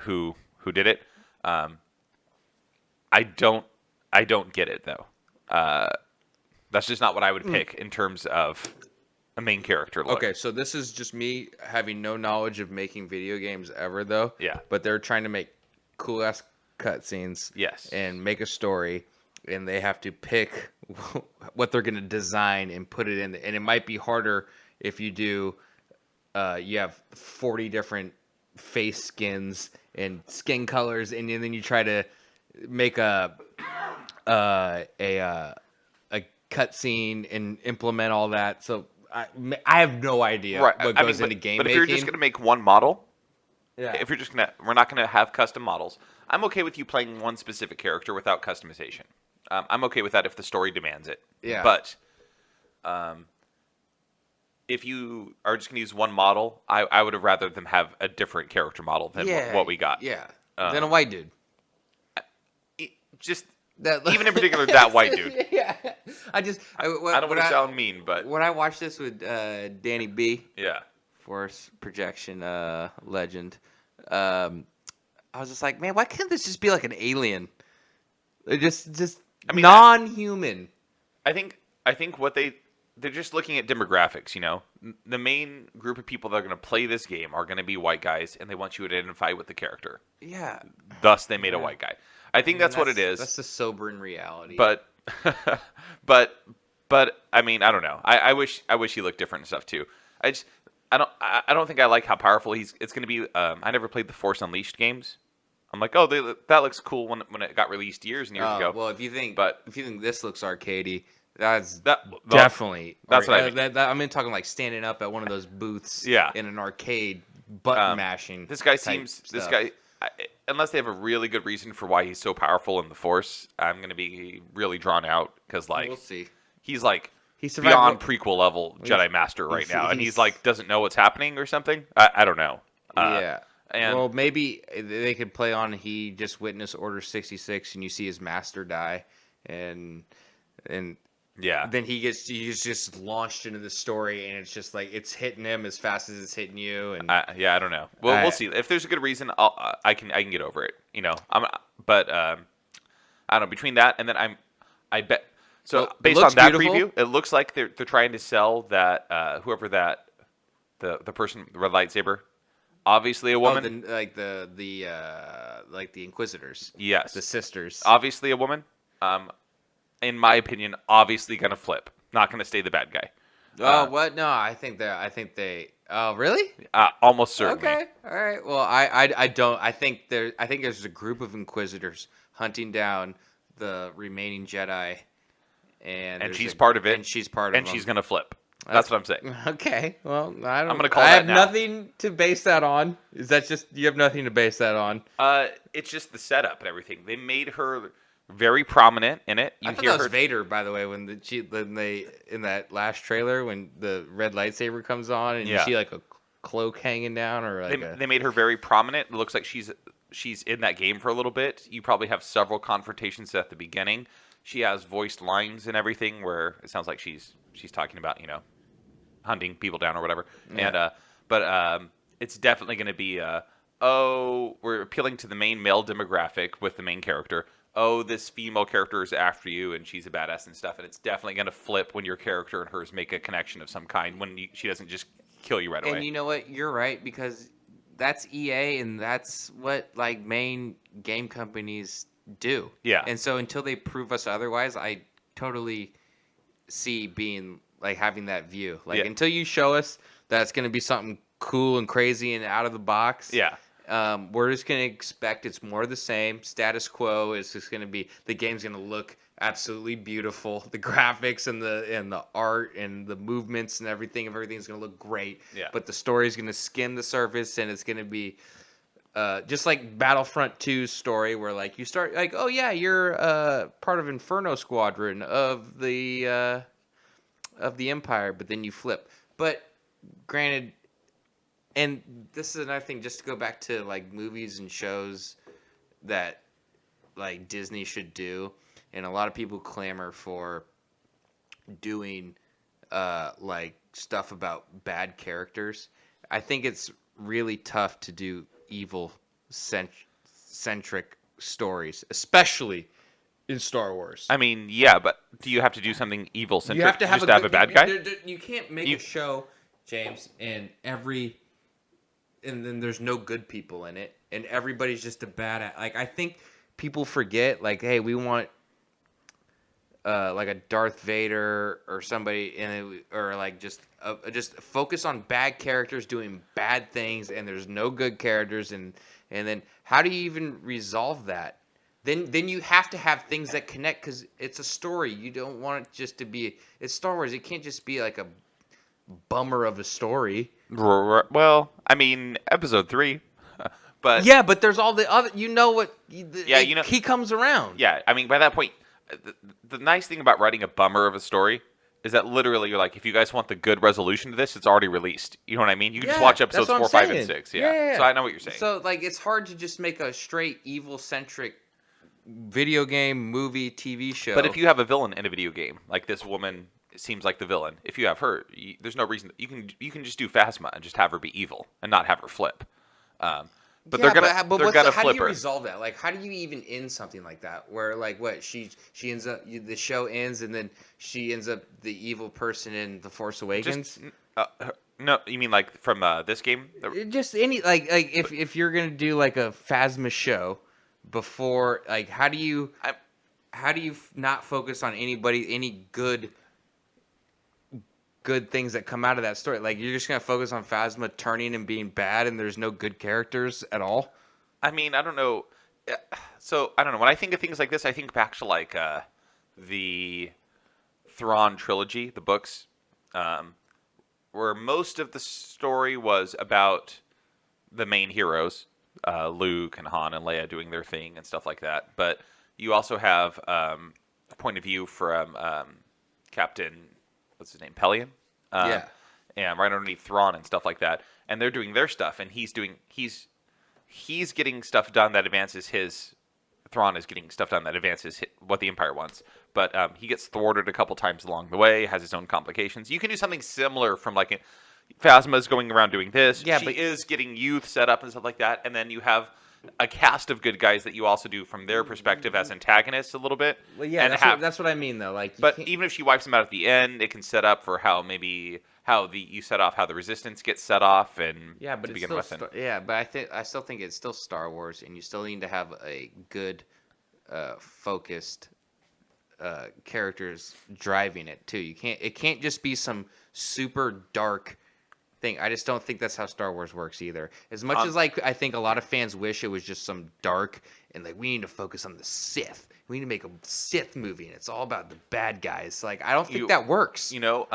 who did it. I don't get it though. That's just not what I would pick in terms of a main character look. Okay, so this is just me having no knowledge of making video games ever, though. Yeah. But they're trying to make cool ass cutscenes. Yes. And make a story, and they have to pick what they're gonna design and put it in. And it might be harder if you do. You have 40 different face skins and skin colors, and then you try to make a cutscene and implement all that. So I have no idea what goes into game But if making. you're just gonna make one model, Yeah. if you're just we're not gonna have custom models. I'm okay with you playing one specific character without customization. I'm okay with that if the story demands it. Yeah. But if you are just gonna use one model, I would have rather them have a different character model than what we got. Yeah. Then a white dude. Just That, even in particular that white dude. Yeah. I don't want to sound mean, but when I watched this with Danny B, yeah. Force Projection legend, I was just like, man, why can't this just be like an alien? Just I mean, non-human. I think what they're just looking at demographics, you know. The main group of people that are going to play this game are going to be white guys, and they want you to identify with the character. Yeah. Thus, they made a white guy. I think that's what it is. That's the sobering reality. But, I mean, I don't know. I wish he looked different and stuff too. I don't think I like how powerful it's going to be. I never played the Force Unleashed games. I'm like, oh, that looks cool when it got released years and years ago. Well, if you think this looks arcadey, that's Well, definitely. That's what I mean. I mean, talking like standing up at one of those booths. Yeah. In an arcade, button mashing. This guy unless they have a really good reason for why he's so powerful in the Force, I'm going to be really drawn out because like we'll see. He's like He survived beyond prequel level Jedi Master right now, and he's like doesn't know what's happening or something. I don't know. Yeah. And well, maybe they could play on. He just witnessed Order 66, and you see his master die, and yeah, then he's just launched into the story, and it's just like it's hitting him as fast as it's hitting you. And I don't know. Well, we'll see. If there's a good reason, I can get over it. You know, but I don't know. Between that and then I bet. So Well, based on that beautiful. preview, it looks like they're trying to sell that whoever that the person with the red lightsaber, obviously a woman. like the Inquisitors. Yes, The sisters. obviously a woman. In my opinion, obviously gonna flip. Not gonna stay the bad guy. What? No, I think they. Oh, really? Almost certainly. Okay. All right. Well, I don't. I think there's a group of Inquisitors hunting down the remaining Jedi, and she's part of it. And she's part of And them. she's gonna flip. That's what I'm saying. Okay. Well, I don't. I'm gonna call I that have now. nothing to base that on. Is that just you have nothing to base that on? It's just the setup and everything. They made her very prominent in it. You I thought hear that was her. Vader, by the way, when they in that last trailer when the red lightsaber comes on and you Yeah. see like a cloak hanging down or like They made her very prominent. It looks like she's in that game for a little bit. You probably have several confrontations at the beginning. She has voiced lines and everything where it sounds like she's talking about, you know, hunting people down or whatever. Yeah. And it's definitely going to be we're appealing to the main male demographic with the main character. Oh, this female character is after you and she's a badass and stuff. And it's definitely going to flip when your character and hers make a connection of some kind when she doesn't just kill you right away. And you know what? You're right, because that's EA and that's what like main game companies do. Yeah. And so until they prove us otherwise, I totally see being like having that view. Like until you show us that it's going to be something cool and crazy and out of the box. Yeah. We're just going to expect it's more of the same. Status quo is just going to be the game's going to look absolutely beautiful. The graphics and the art and the movements and everything's going to look great. Yeah. But the story's going to skim the surface and it's going to be just like Battlefront 2's story, where like you start like, oh yeah, you're part of Inferno Squadron of the Empire, but then you flip. But granted, and this is another thing, just to go back to like movies and shows that like Disney should do, and a lot of people clamor for doing like stuff about bad characters. I think it's really tough to do evil centric stories, especially in Star Wars. I mean, yeah, but do you have to do something evil centric You have to have just to have a bad guy? You can't make a show, James, and then there's no good people in it, and everybody's just a bad. Like I think people forget, like, hey, we want like a Darth Vader or somebody, or like just focus on bad characters doing bad things, and there's no good characters, and then how do you even resolve that? Then you have to have things that connect because it's a story. You don't want it just to be. It's Star Wars. It can't just be like a bummer of a story. Well, I mean, Episode 3, but yeah, but there's all the other. You know what? Yeah, you know he comes around. Yeah, I mean, by that point, the nice thing about writing a bummer of a story is that literally you're like, if you guys want the good resolution to this, it's already released. You know what I mean? You can just watch episodes 4, 5, and 6. Yeah. So I know what you're saying. So like, it's hard to just make a straight evil centric video game, movie, TV show. But if you have a villain in a video game, like this woman seems like the villain, if you have her, there's no reason you can just do Phasma and just have her be evil and not have her flip. But they're gonna flip her. How do you resolve that? Like, how do you even end something like that? Where like what she ends up, the show ends, and then she ends up the evil person in The Force Awakens. No, you mean like from this game? Just any like if you're gonna do like a Phasma show before, like how do you not focus on any good things that come out of that story? Like, you're just gonna focus on Phasma turning and being bad, and there's no good characters at all? I mean, I don't know. So I don't know. When I think of things like this, I think back to like the Thrawn trilogy, the books, where most of the story was about the main heroes, Luke and Han and Leia doing their thing and stuff like that. But you also have a point of view from Captain, what's his name, Pelion? And right underneath Thrawn and stuff like that. And they're doing their stuff, and he's getting stuff done that advances his. Thrawn is getting stuff done that advances what the Empire wants. But he gets thwarted a couple times along the way, has his own complications. You can do something similar from like Phasma's going around doing this. Yeah, she is getting youth set up and stuff like that. And then you have a cast of good guys that you also do from their perspective as antagonists a little bit. Well, yeah, that's what I mean, though. Like, but even if she wipes them out at the end, it can set up for you set off how the Resistance gets set off, and yeah, but to it's begin still with. but I still think it's still Star Wars, and you still need to have a good, focused characters driving it too. It can't just be some super dark thing. I just don't think that's how Star Wars works either. As much as like I think a lot of fans wish it was just some dark and like we need to focus on the Sith. We need to make a Sith movie and it's all about the bad guys. Like I don't think that works. You know,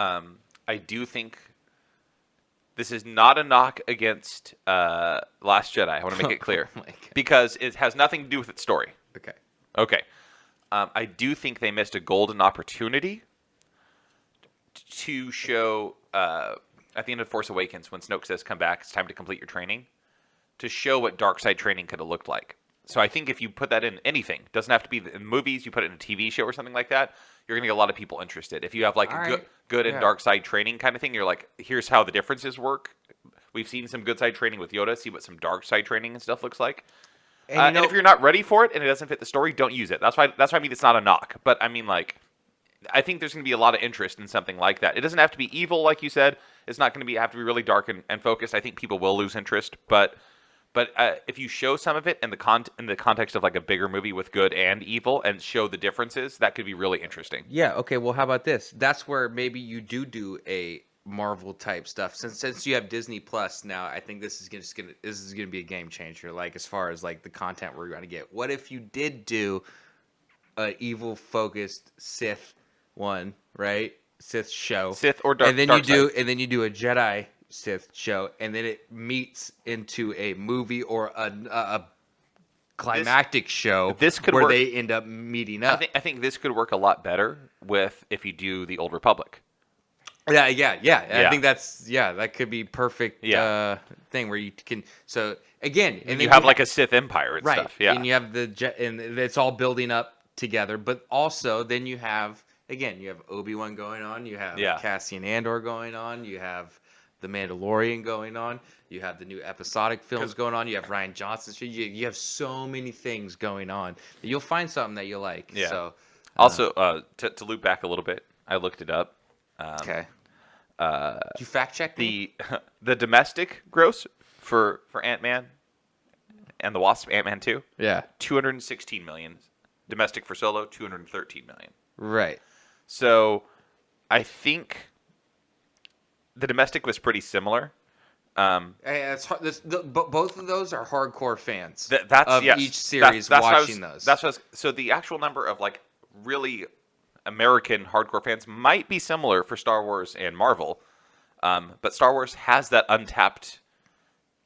I do think this is not a knock against Last Jedi. I want to make it clear because it has nothing to do with its story. Okay. I do think they missed a golden opportunity to show at the end of Force Awakens, when Snoke says, "Come back, it's time to complete your training," to show what dark side training could have looked like. So I think if you put that in anything, doesn't have to be in movies, you put it in a TV show or something like that, you're going to get a lot of people interested. If you have like good and dark side training kind of thing, you're like, here's how the differences work. We've seen some good side training with Yoda. See what some dark side training and stuff looks like. And if you're not ready for it and it doesn't fit the story, don't use it. That's why I mean it's not a knock. But I mean, like, I think there's going to be a lot of interest in something like that. It doesn't have to be evil, like you said. It's not going to have to be really dark and focused. I think people will lose interest. But if you show some of it in the context of like a bigger movie with good and evil and show the differences, that could be really interesting. Yeah. Okay. Well, how about this? That's where maybe you do a Marvel type stuff. Since you have Disney Plus now, I think this is gonna be a game changer. Like as far as like the content we're going to get. What if you did do a evil focused Sith one, right? Sith show, Sith or dark, and then dark you side. do a Jedi Sith show, and then it meets into a movie or a climactic show this could where work. they end up meeting up. I think this could work a lot better if you do the Old Republic. Yeah. Yeah. I think that could be perfect thing where you can. So again, and And then you have like a Sith Empire and right, stuff. Yeah. and you have and it's all building up together. But also, then you have Obi-Wan going on, you have Cassian Andor going on, you have the Mandalorian going on, you have the new episodic films going on, you have Rian Johnson's. You have so many things going on. You'll find something that you like. Yeah. So Also, to loop back a little bit, I looked it up. okay. Did you fact check me? The domestic gross for Ant-Man and the Wasp, Ant-Man 2, Yeah. 216 million. Domestic for Solo, 213 million. Right. So, I think the domestic was pretty similar. Hey, it's hard, both of those are hardcore fans That's of yes, each series watching those. So the actual number of like really American hardcore fans might be similar for Star Wars and Marvel, but Star Wars has that untapped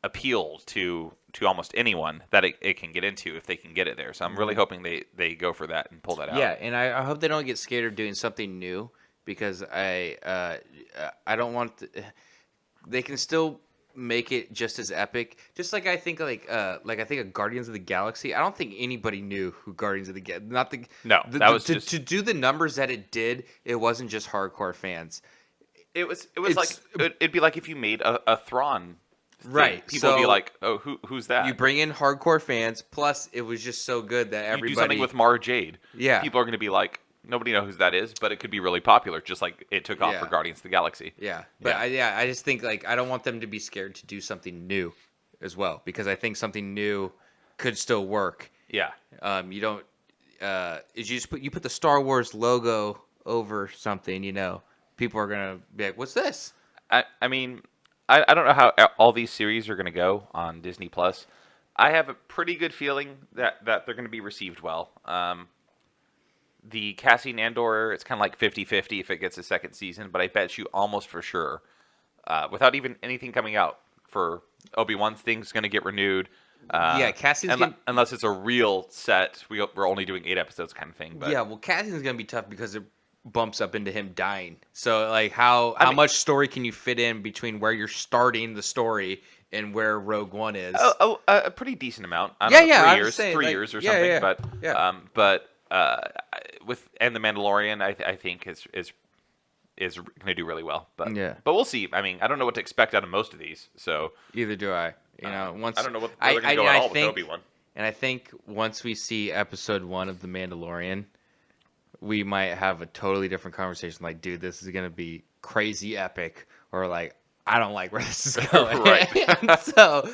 appeal to almost anyone that it can get into if they can get it there. So I'm really hoping they go for that and pull that out. Yeah, and I hope they don't get scared of doing something new because I don't want they can still make it just as epic. Just like I think I think of Guardians of the Galaxy. I don't think anybody knew who Guardians of the Galaxy. To do the numbers that it did. It wasn't just hardcore fans. It was like it'd be like if you made a Thrawn. Right. People would be like, "Oh, who's that?" You bring in hardcore fans. Plus, it was just so good that everybody. You do something with Mara Jade. Yeah. People are going to be like, nobody knows who that is, but it could be really popular, just like it took off for Guardians of the Galaxy. Yeah. But I just think I don't want them to be scared to do something new, as well, because I think something new could still work. Yeah. You don't. Is you put the Star Wars logo over something, people are gonna be like, "What's this?" I mean, I don't know how all these series are going to go on Disney Plus. I have a pretty good feeling that they're going to be received well. The Cassian Andor, it's kind of like 50-50 if it gets a second season, but I bet you almost for sure, without even anything coming out, for Obi-Wan's thing's going to get renewed. Cassian's unless it's a real set, we're only doing 8 episodes kind of thing. But Cassian's gonna be tough because it bumps up into him dying. So how much story can you fit in between where you're starting the story and where Rogue One is? A pretty decent amount. I Yeah, don't know, 3 I'm years, saying, 3 like, years or yeah, something. yeah. But with the Mandalorian, I think is going to do really well. But we'll see. I mean, I don't know what to expect out of most of these. So either do I. Once I don't know what they're going to go at all with Obi-Wan. And I think once we see episode 1 of The Mandalorian, we might have a totally different conversation. Like, dude, this is going to be crazy epic. Or like, I don't like where this is going. Right. So,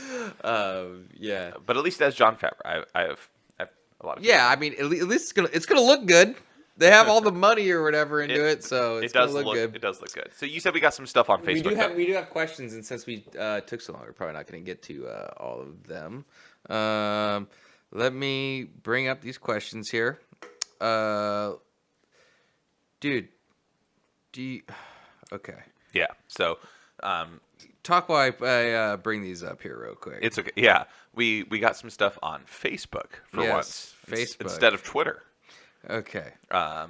yeah. But at least as Jon Favreau, I have a lot of Yeah, I mean, at least it's gonna look good. They have all the money or whatever into it, so it's gonna look good. It does look good. So you said we got some stuff on Facebook. We do have questions, and since we took so long, we're probably not going to get to all of them. Let me bring up these questions here. Dude, okay. Yeah. So, talk while I bring these up here real quick. it's okay. Yeah, we got some stuff on Facebook for once, Facebook instead of Twitter. Okay. I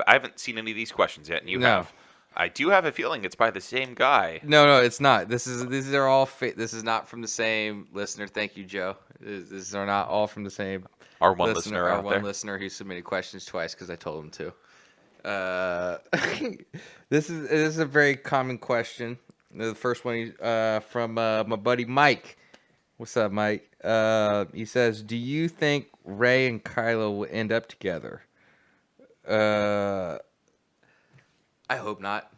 haven't seen any of these questions yet, and you have. I do have a feeling it's by the same guy. No, it's not. These are all this is not from the same listener. Thank you, Joe. These are not all from the same. Our one listener out there. Listener who submitted questions twice because I told him to. This is a very common question. The first one from my buddy Mike. What's up, Mike? He says, "Do you think Rey and Kylo will end up together?" I hope not.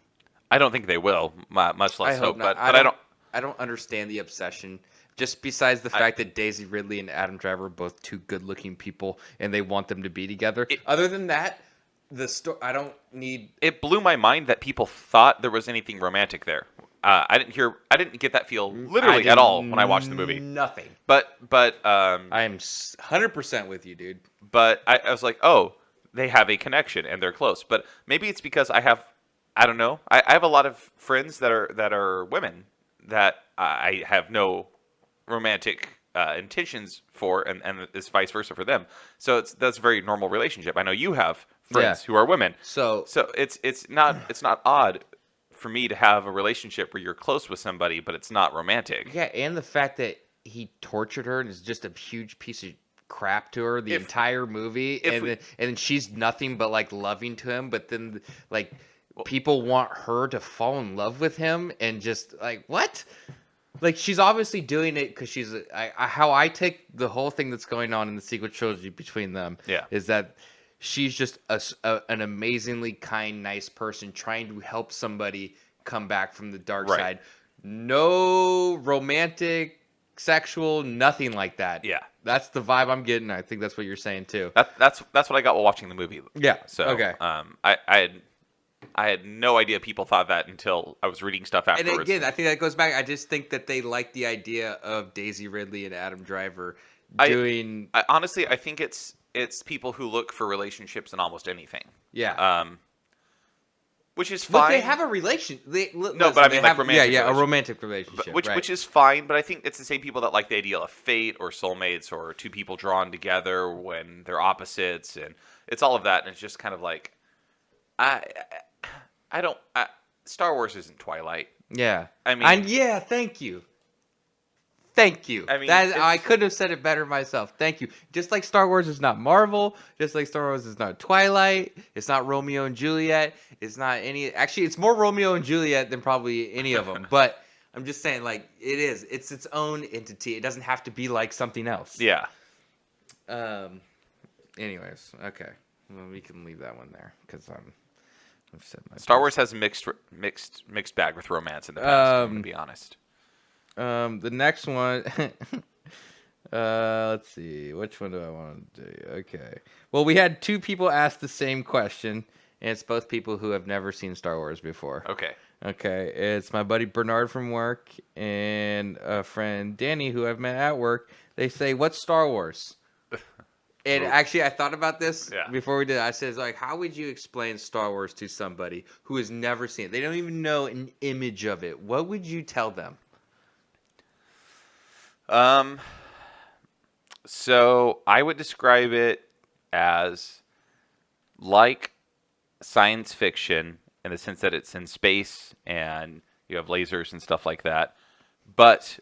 I don't think they will. Much less hope. Not. But I don't understand the obsession. Just besides the fact that Daisy Ridley and Adam Driver are both two good-looking people, and they want them to be together. Other than that, the story. I don't need. It blew my mind that people thought there was anything romantic there. I didn't get that feel literally at all when I watched the movie. Nothing. But I am 100% with you, dude. But I was like, oh, they have a connection and they're close. But maybe it's because I have I don't know. I have a lot of friends that are women that I have no romantic intentions for, and it's vice versa for them. So that's a very normal relationship. I know you have friends who are women, So so it's not odd for me to have a relationship where you're close with somebody, but it's not romantic. yeah, and the fact that he tortured her and is just a huge piece of crap to her the entire movie, and then she's nothing but like loving to him, but then like people want her to fall in love with him, and just like what? Like she's obviously doing it because she's how I take the whole thing that's going on in the sequel trilogy between them. Yeah. Is that she's just an amazingly kind, nice person trying to help somebody come back from the dark side. No romantic, sexual, nothing like that. Yeah. That's the vibe I'm getting. I think that's what you're saying too. That's what I got while watching the movie. Yeah. So okay. I had no idea people thought that until I was reading stuff afterwards. And again, I think that goes back. I just think that they like the idea of Daisy Ridley and Adam Driver doing. Honestly, I think it's people who look for relationships in almost anything. Yeah. Which is fine. But they have a relation. But I mean, like romantic. Yeah, a romantic relationship. Which is fine. But I think it's the same people that like the idea of fate or soulmates or two people drawn together when they're opposites, and it's all of that. And it's just kind of like, I don't. Star Wars isn't Twilight. Yeah. I mean, thank you. Thank you. I mean, I couldn't have said it better myself. Thank you. Just like Star Wars is not Marvel, just like Star Wars is not Twilight, it's not Romeo and Juliet, it's not any. Actually, it's more Romeo and Juliet than probably any of them. But I'm just saying, like, it is. It's its own entity. It doesn't have to be like something else. Yeah. Anyways, okay. Well, we can leave that one there because I've said my Star Wars has a mixed bag with romance in the past. I'm gonna be honest. The next one. Let's see. Which one do I want to do? Okay. Well, we had two people ask the same question, and it's both people who have never seen Star Wars before. Okay. Okay. It's my buddy Bernard from work and a friend Danny who I've met at work. They say, "What's Star Wars?" And actually, I thought about this before we did it. I said, like, how would you explain Star Wars to somebody who has never seen it? They don't even know an image of it. What would you tell them? So I would describe it as like science fiction in the sense that it's in space and you have lasers and stuff like that. But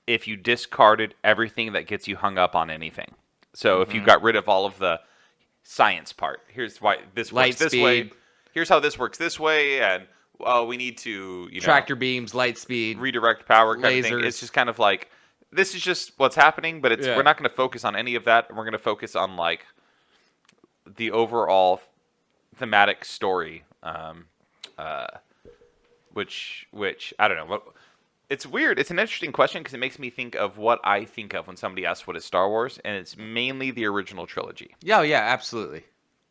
if you discarded everything that gets you hung up on anything. So if you got rid of all of the science part, here's why this works this way. Here's how this works this way, and we need to tractor beams, light speed, redirect power, kind lasers. of thing. It's just kind of like this is just what's happening, but we're not going to focus on any of that. We're going to focus on like the overall thematic story, which I don't know. It's weird. It's an interesting question because it makes me think of what I think of when somebody asks what is Star Wars, and it's mainly the original trilogy. Yeah, absolutely.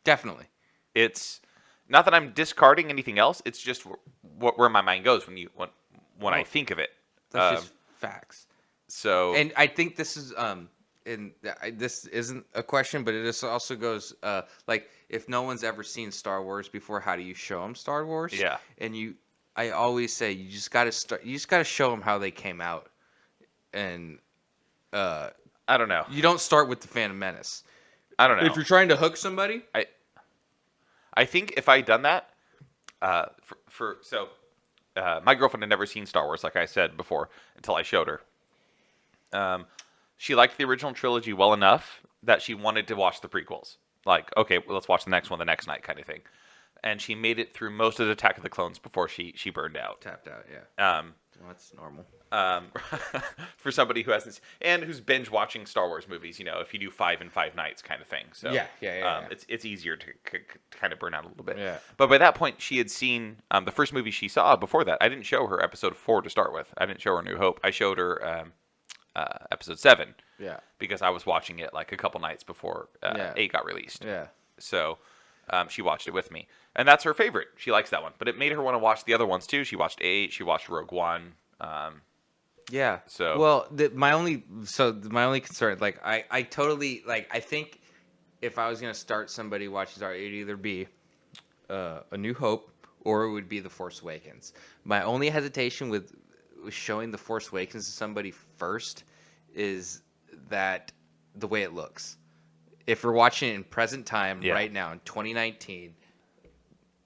Definitely. It's not that I'm discarding anything else. It's just where my mind goes when I think of it. That's just facts. So, and I think this is this isn't a question, but it also goes like if no one's ever seen Star Wars before, how do you show them Star Wars? Yeah. And I always say you just got to start. You just got to show them how they came out, and I don't know. You don't start with the Phantom Menace. I don't know. If you're trying to hook somebody, I think if I had done that, my girlfriend had never seen Star Wars, like I said before, until I showed her. She liked the original trilogy well enough that she wanted to watch the prequels. Like, okay, well, let's watch the next one the next night, kind of thing. And she made it through most of the Attack of the Clones before she burned out. Tapped out, yeah. Well, that's normal. For somebody who hasn't and who's binge watching Star Wars movies, if you do 5 in 5 nights kind of thing. So yeah. It's easier to kind of burn out a little bit. Yeah. But by that point, she had seen the first movie she saw before that. I didn't show her episode 4 to start with. I didn't show her New Hope. I showed her episode 7. Yeah. Because I was watching it like a couple nights before 8 got released. Yeah. So she watched it with me. And that's her favorite. She likes that one. But it made her want to watch the other ones too. She watched 8. She watched Rogue One. Yeah. So well, my only concern, like I totally like. I think if I was gonna start somebody watching Star, it'd either be A New Hope or it would be The Force Awakens. My only hesitation with showing The Force Awakens to somebody first is that the way it looks. If we're watching it in present time right now in 2019,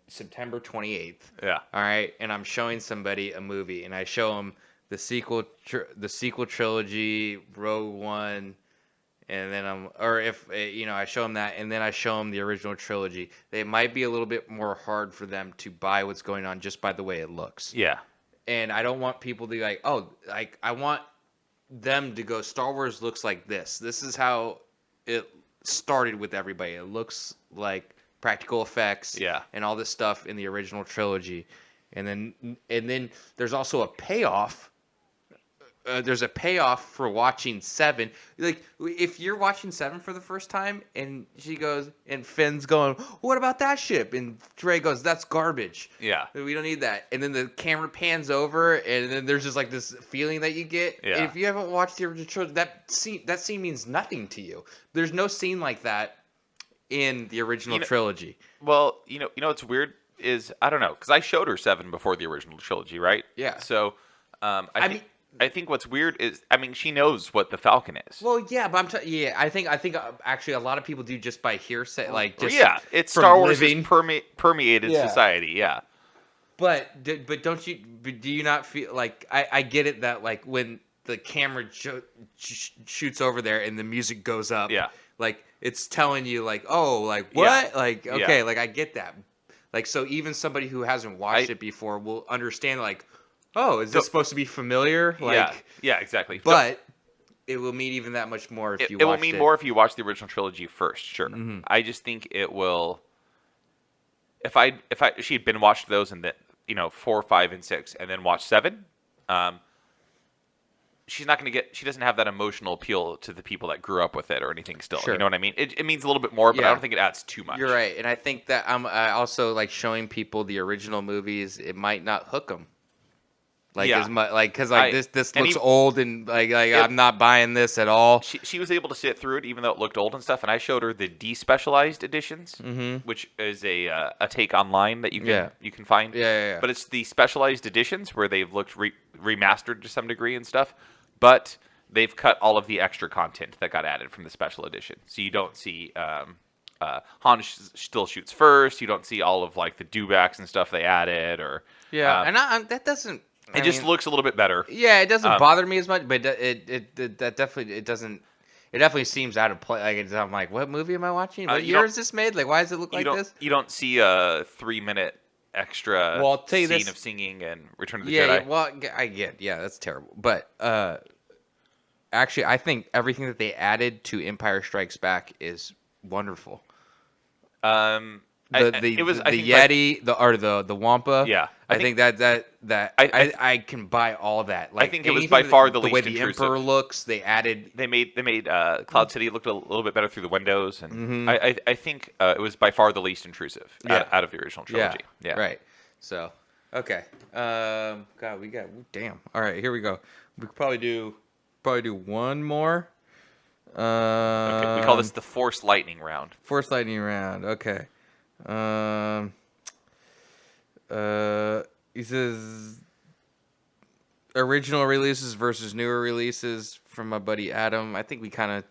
September 28th. Yeah. All right, and I'm showing somebody a movie, and I show them the sequel trilogy, Rogue One, and then I show them that, and then I show them the original trilogy. It might be a little bit more hard for them to buy what's going on just by the way it looks. Yeah. And I don't want people to be like, oh, like I want them to go, Star Wars looks like this. This is how it started with everybody. It looks like practical effects and all this stuff in the original trilogy. And then there's also a payoff. There's a payoff for watching 7. Like, if you're watching 7 for the first time, and she goes, and Finn's going, what about that ship? And Trey goes, that's garbage. Yeah. We don't need that. And then the camera pans over, and then there's just like this feeling that you get. Yeah. And if you haven't watched the original trilogy, that scene means nothing to you. There's no scene like that in the original trilogy. Well, what's weird is, I don't know, because I showed her 7 before the original trilogy, right? Yeah. So, I think what's weird is, she knows what the Falcon is. Well, yeah, but I think actually a lot of people do just by hearsay, like just it's from Star Wars living. permeated society, yeah. But do you not feel like I get it that like when the camera shoots over there and the music goes up, like it's telling you like, oh, like what, like okay, like I get that, like so even somebody who hasn't watched it before will understand like, oh, is this supposed to be familiar? Like, yeah, exactly. But it will mean even that much more if you watch it. It will mean more if you watch the original trilogy first, sure. Mm-hmm. I just think it will. If she had been watched those and then 4, 5, and 6, and then watched 7, she's not going to get. She doesn't have that emotional appeal to the people that grew up with it or anything. Still, you know what I mean? It means a little bit more, but I don't think it adds too much. You're right, and I think that I also like showing people the original movies. It might not hook them. As much, because this looks old and I'm not buying this at all. She was able to sit through it even though it looked old and stuff, and I showed her the despecialized editions, which is a take online that you can find. Yeah. But it's the specialized editions where they've looked remastered to some degree and stuff, but they've cut all of the extra content that got added from the special edition, so you don't see. Han still shoots first. You don't see all of like the dewbacks and stuff they added, or and that doesn't. It just looks a little bit better. Yeah, it doesn't bother me as much, but it doesn't. It definitely seems out of play. I'm like, what movie am I watching? What year is this made? Like, why does it look like this? You don't see a 3-minute extra scene of singing and Return of the Jedi. Yeah, well, I get. Yeah, that's terrible. But actually, I think everything that they added to Empire Strikes Back is wonderful. The Yeti, the Wampa. Yeah, I think that I can buy all that. Like, I think it was by far the least way intrusive. The Emperor looks. They made Cloud City looked a little bit better through the windows, and I think it was by far the least intrusive out of the original trilogy. Yeah, right. So okay, God, we got damn. All right, here we go. We could probably do one more. Okay, we call this the Force Lightning round. Force Lightning round. Okay. He says original releases versus newer releases from my buddy Adam. I think we kind of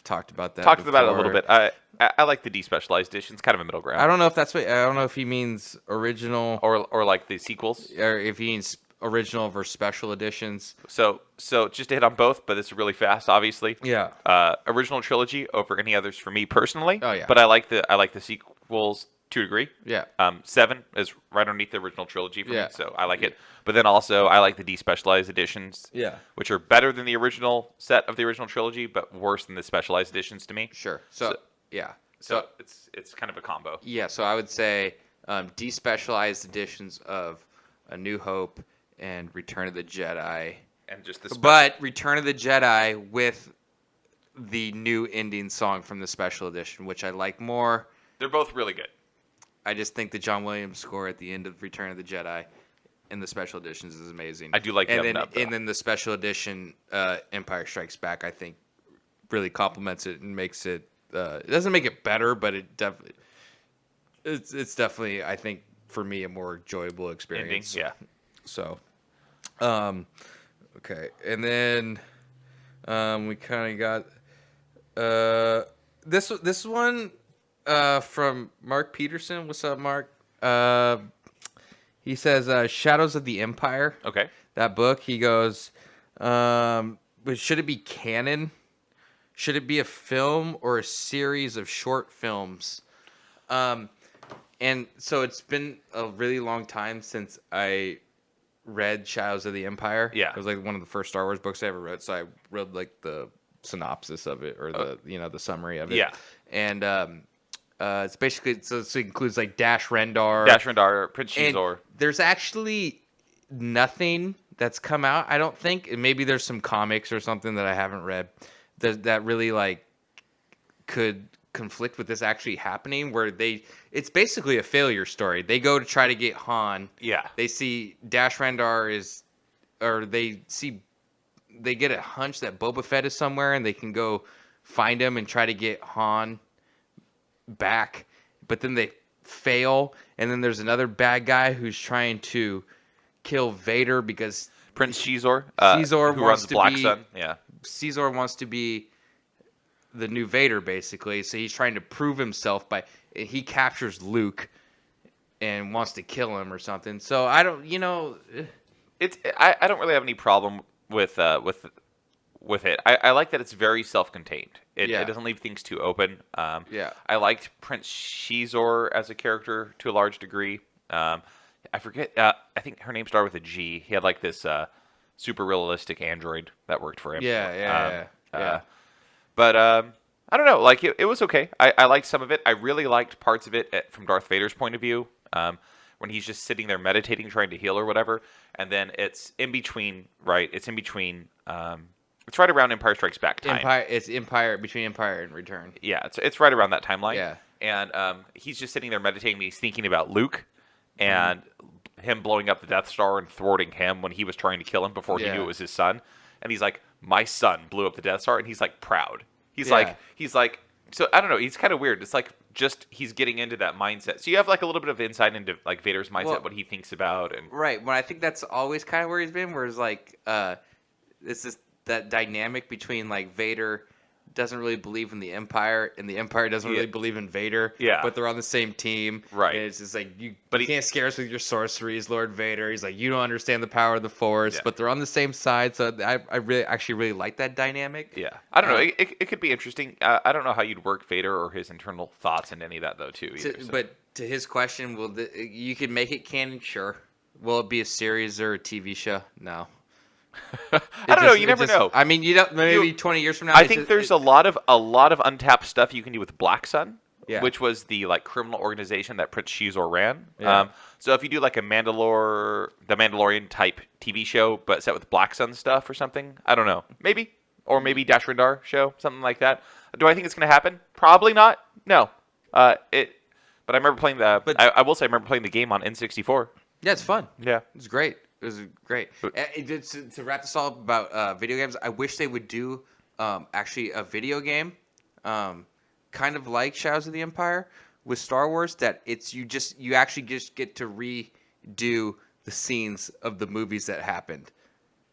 talked about that. About it a little bit. I like the despecialized editions, kind of a middle ground. I don't know if that's what. I don't know if he means original or like the sequels, or if he means original versus special editions. So just to hit on both, but it's really fast, obviously. Yeah. Original trilogy over any others for me personally. Oh yeah. But I like the sequels to a degree. Yeah. 7 is right underneath the original trilogy for me, so I like it. But then also I like the despecialized editions. Yeah. Which are better than the original set of the original trilogy, but worse than the specialized editions to me. Sure. So yeah. So it's kind of a combo. Yeah. So I would say despecialized editions of A New Hope and Return of the Jedi. And just the But Return of the Jedi with the new ending song from the special edition, which I like more. They're both really good. I just think the John Williams score at the end of Return of the Jedi in the special editions is amazing. I do like and then the special edition Empire Strikes Back, I think, really complements it and makes it. It doesn't make it better, but it's definitely I think for me, a more enjoyable Ending. experience. Yeah. So, okay, and then we kind of got this one from Mark Peterson. What's up, Mark? He says Shadows of the Empire. Okay. That book. He goes, but should it be canon? Should it be a film or a series of short films? And so it's been a really long time since I read Shadows of the Empire. Yeah. It was like one of the first Star Wars books I ever read, so I read like the synopsis of it or the the summary of it. Yeah. And it's basically so it includes like Dash Rendar. Dash Rendar, Prince And Shizor. there's actually nothing that's come out, I don't think. And maybe there's some comics or something that I haven't read that really like could conflict with this actually happening, where it's basically a failure story. They go to try to get Han. Yeah. They see Dash Rendar they get a hunch that Boba Fett is somewhere, and they can go find him and try to get Han back. But then they fail, and then there's another bad guy who's trying to kill Vader because Prince Shizor. Shizor who wants runs to Black be- Sun. Yeah. Caesar wants to be the new Vader, basically. So he's trying to prove himself he captures Luke and wants to kill him or something. So I don't, I don't really have any problem with it. I like that it's very self-contained. It doesn't leave things too open. Yeah. I liked Prince Shizor as a character to a large degree. I forget. I think her name started with a G. He had like this super realistic android that worked for him. Yeah. But I don't know. Like it was okay. I liked some of it. I really liked parts of it from Darth Vader's point of view. When he's just sitting there meditating, trying to heal or whatever, and then it's in between. Right. It's in between. It's right around Empire Strikes Back time. It's between Empire and Return. Yeah. It's right around that timeline. Yeah. And he's just sitting there meditating. And he's thinking about Luke and him blowing up the Death Star and thwarting him when he was trying to kill him before he knew it was his son. And he's like, my son blew up the Death Star, and he's like proud. He's like, so I don't know. He's kind of weird. It's like he's getting into that mindset. So you have like a little bit of insight into like Vader's mindset, what he thinks about, and right. Well, I think that's always kind of where he's been. Whereas like, this is that dynamic between like Vader doesn't really believe in the Empire, and the Empire doesn't really believe in Vader. Yeah. But they're on the same team. Right. And it's just like you But he can't scare us with your sorceries, Lord Vader. He's like, you don't understand the power of the Force. Yeah. But they're on the same side, so I really like that dynamic. Yeah. I don't know. It could be interesting. I don't know how you'd work Vader or his internal thoughts into any of that though too. Either, so. But to his question, you could make it canon? Sure. Will it be a series or a TV show? No. I don't know. You never know. I mean, maybe 20 years from now. I think there's a lot of untapped stuff you can do with Black Sun, which was the like criminal organization that Prince Shizor ran. Yeah. So if you do like the Mandalorian type TV show, but set with Black Sun stuff or something, I don't know. Maybe Dash Rendar show, something like that. Do I think it's going to happen? Probably not. No. But I remember playing I will say I remember playing the game on N64. Yeah, it's fun. Yeah. It's great. It was great. To wrap this all up about video games, I wish they would do actually a video game, kind of like Shadows of the Empire with Star Wars. That you actually just get to redo the scenes of the movies that happened.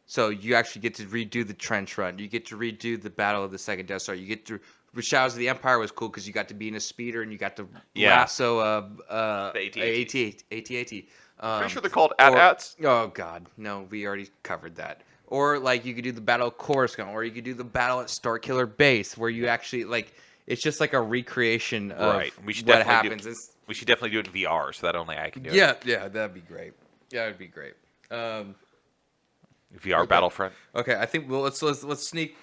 So you actually get to redo the trench run. You get to redo the Battle of the Second Death Star. You get to. Shadows of the Empire was cool because you got to be in a speeder and you got to lasso the AT-AT. Pretty sure they're called AT-ATs. Oh, God. No, we already covered that. Or, like, you could do the Battle of Coruscant, or you could do the Battle at Starkiller Base, where you actually, like, it's just like a recreation of what happens. We should definitely do it in VR, so that only I can do it. Yeah, that'd be great. Yeah, that'd be great. VR Battlefront. Okay, I think let's sneak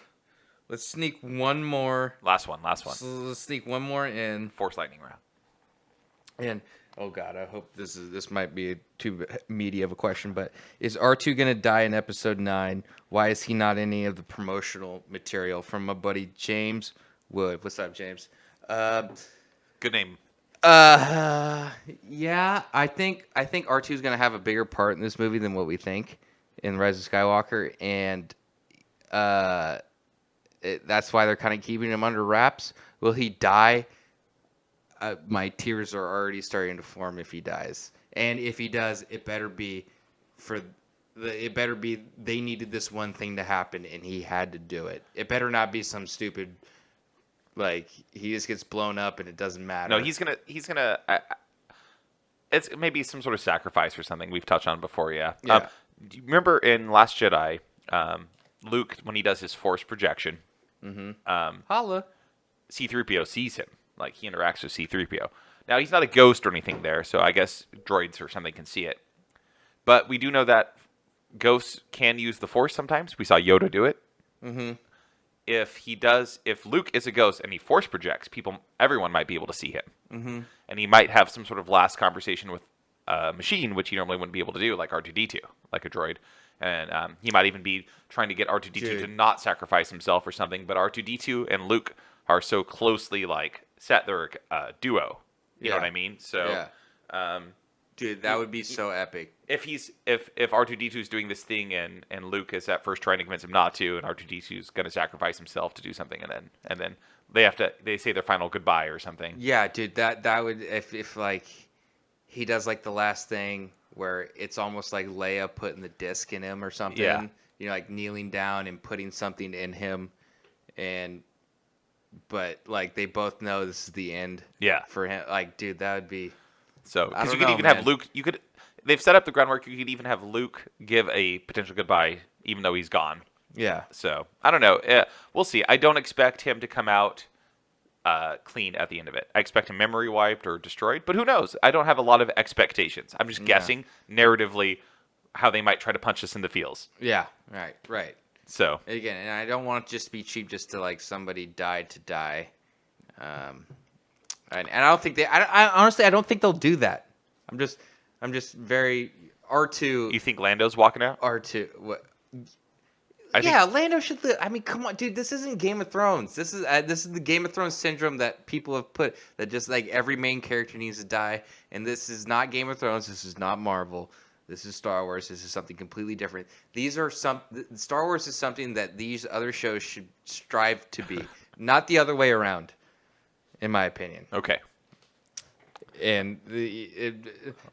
one more. Last one. So let's sneak one more in. Force Lightning round. And oh God, I hope this might be too meaty of a question, but is R2 gonna die in Episode 9? Why is he not in any of the promotional material? From my buddy James Wood. What's up, James? Good name. Yeah, I think R2 is gonna have a bigger part in this movie than what we think in Rise of Skywalker, and that's why they're kind of keeping him under wraps. Will he die? My tears are already starting to form if he dies. And if he does, it better be they needed this one thing to happen and he had to do it. It better not be some stupid like he just gets blown up and it doesn't matter. No, he's gonna. It's maybe some sort of sacrifice or something we've touched on before. Yeah. Yeah. Do you remember in Last Jedi, Luke when he does his force projection, Holla. C-3PO sees him. Like he interacts with C-3PO. Now he's not a ghost or anything there, so I guess droids or something can see it. But we do know that ghosts can use the force sometimes. We saw Yoda do it. Mm-hmm. If Luke is a ghost and he force projects, everyone might be able to see him. Mm-hmm. And he might have some sort of last conversation with a machine, which he normally wouldn't be able to do, like R2-D2, like a droid. And he might even be trying to get R2-D2 to not sacrifice himself or something. But R2-D2 and Luke are so closely set. They're a duo. You know what I mean? So, dude, that would be so epic. If R2-D2 is doing this thing and Luke is at first trying to convince him not to, and R2-D2 is going to sacrifice himself to do something, and then they say their final goodbye or something. Yeah, dude, that would if like he does like the last thing where it's almost like Leia putting the disc in him or something. Yeah. You know, like kneeling down and putting something in him, but like they both know this is the end. Yeah. For him, like, dude, that would be. So because you could even have Luke. They've set up the groundwork. You could even have Luke give a potential goodbye, even though he's gone. Yeah. So I don't know. We'll see. I don't expect him to come out clean at the end of it. I expect him memory wiped or destroyed, but who knows? I don't have a lot of expectations. I'm just guessing narratively how they might try to punch us in the feels. Yeah. Right. So again, and I don't want it just to be cheap, just to like somebody died to die. And I don't think I honestly don't think they'll do that. I'm just very R2. You think Lando's walking out? R2. What? I think Lando should live. I mean, come on, dude. This isn't Game of Thrones. This is the Game of Thrones syndrome that people have put. That just like every main character needs to die. And this is not Game of Thrones. This is not Marvel. This is Star Wars. This is something completely different. Star Wars is something that these other shows should strive to be, not the other way around, in my opinion. Okay. And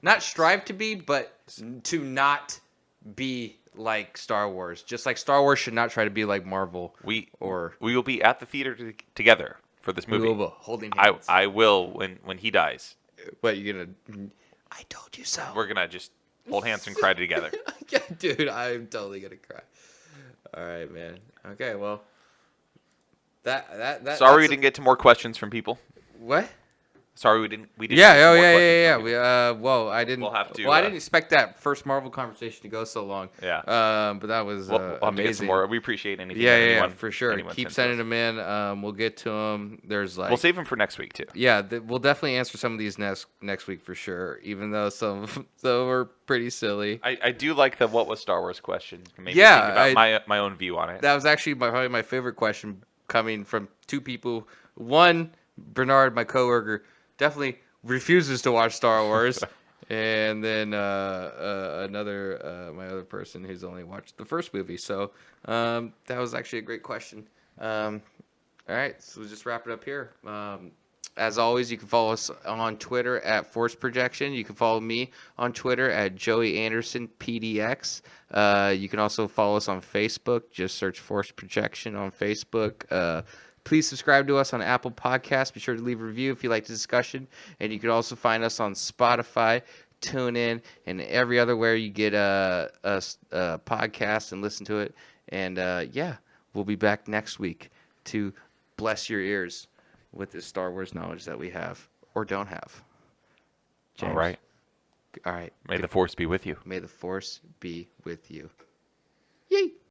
not strive to be, but to not be like Star Wars. Just like Star Wars should not try to be like Marvel. We will be at the theater together for this movie. We will be holding hands. I will when he dies. What, you're gonna? I told you so. We're gonna just hold hands and cry together. Yeah, dude, I'm totally gonna cry. All right, man. Okay, well, that. Sorry we didn't get to more questions from people. What? Sorry we didn't. Yeah. Well, I didn't. We'll have to. Well, I didn't expect that first Marvel conversation to go so long. Yeah. But that was we'll have amazing. to get some more. We appreciate anything. Yeah, for sure. Keep sending them in. We'll get to them. We'll save them for next week too. Yeah, we'll definitely answer some of these next week for sure. Even though some are pretty silly. I do like the what was Star Wars question. Maybe think about my own view on it. That was actually probably my favorite question coming from two people. One, Bernard, my coworker, definitely refuses to watch Star Wars. And then another, my other person who's only watched the first movie. So that was actually a great question. All right, so we'll just wrap it up here. As always, you can follow us on Twitter at Force Projection. You can follow me on Twitter at Joey Anderson PDX. You can also follow us on Facebook. Just search Force Projection on Facebook. Please subscribe to us on Apple Podcasts. Be sure to leave a review if you like the discussion. And you can also find us on Spotify, TuneIn, and every other where you get a podcast and listen to it. And we'll be back next week to bless your ears with this Star Wars knowledge that we have or don't have. James. All right. May the Force be with you. May the Force be with you. Yay!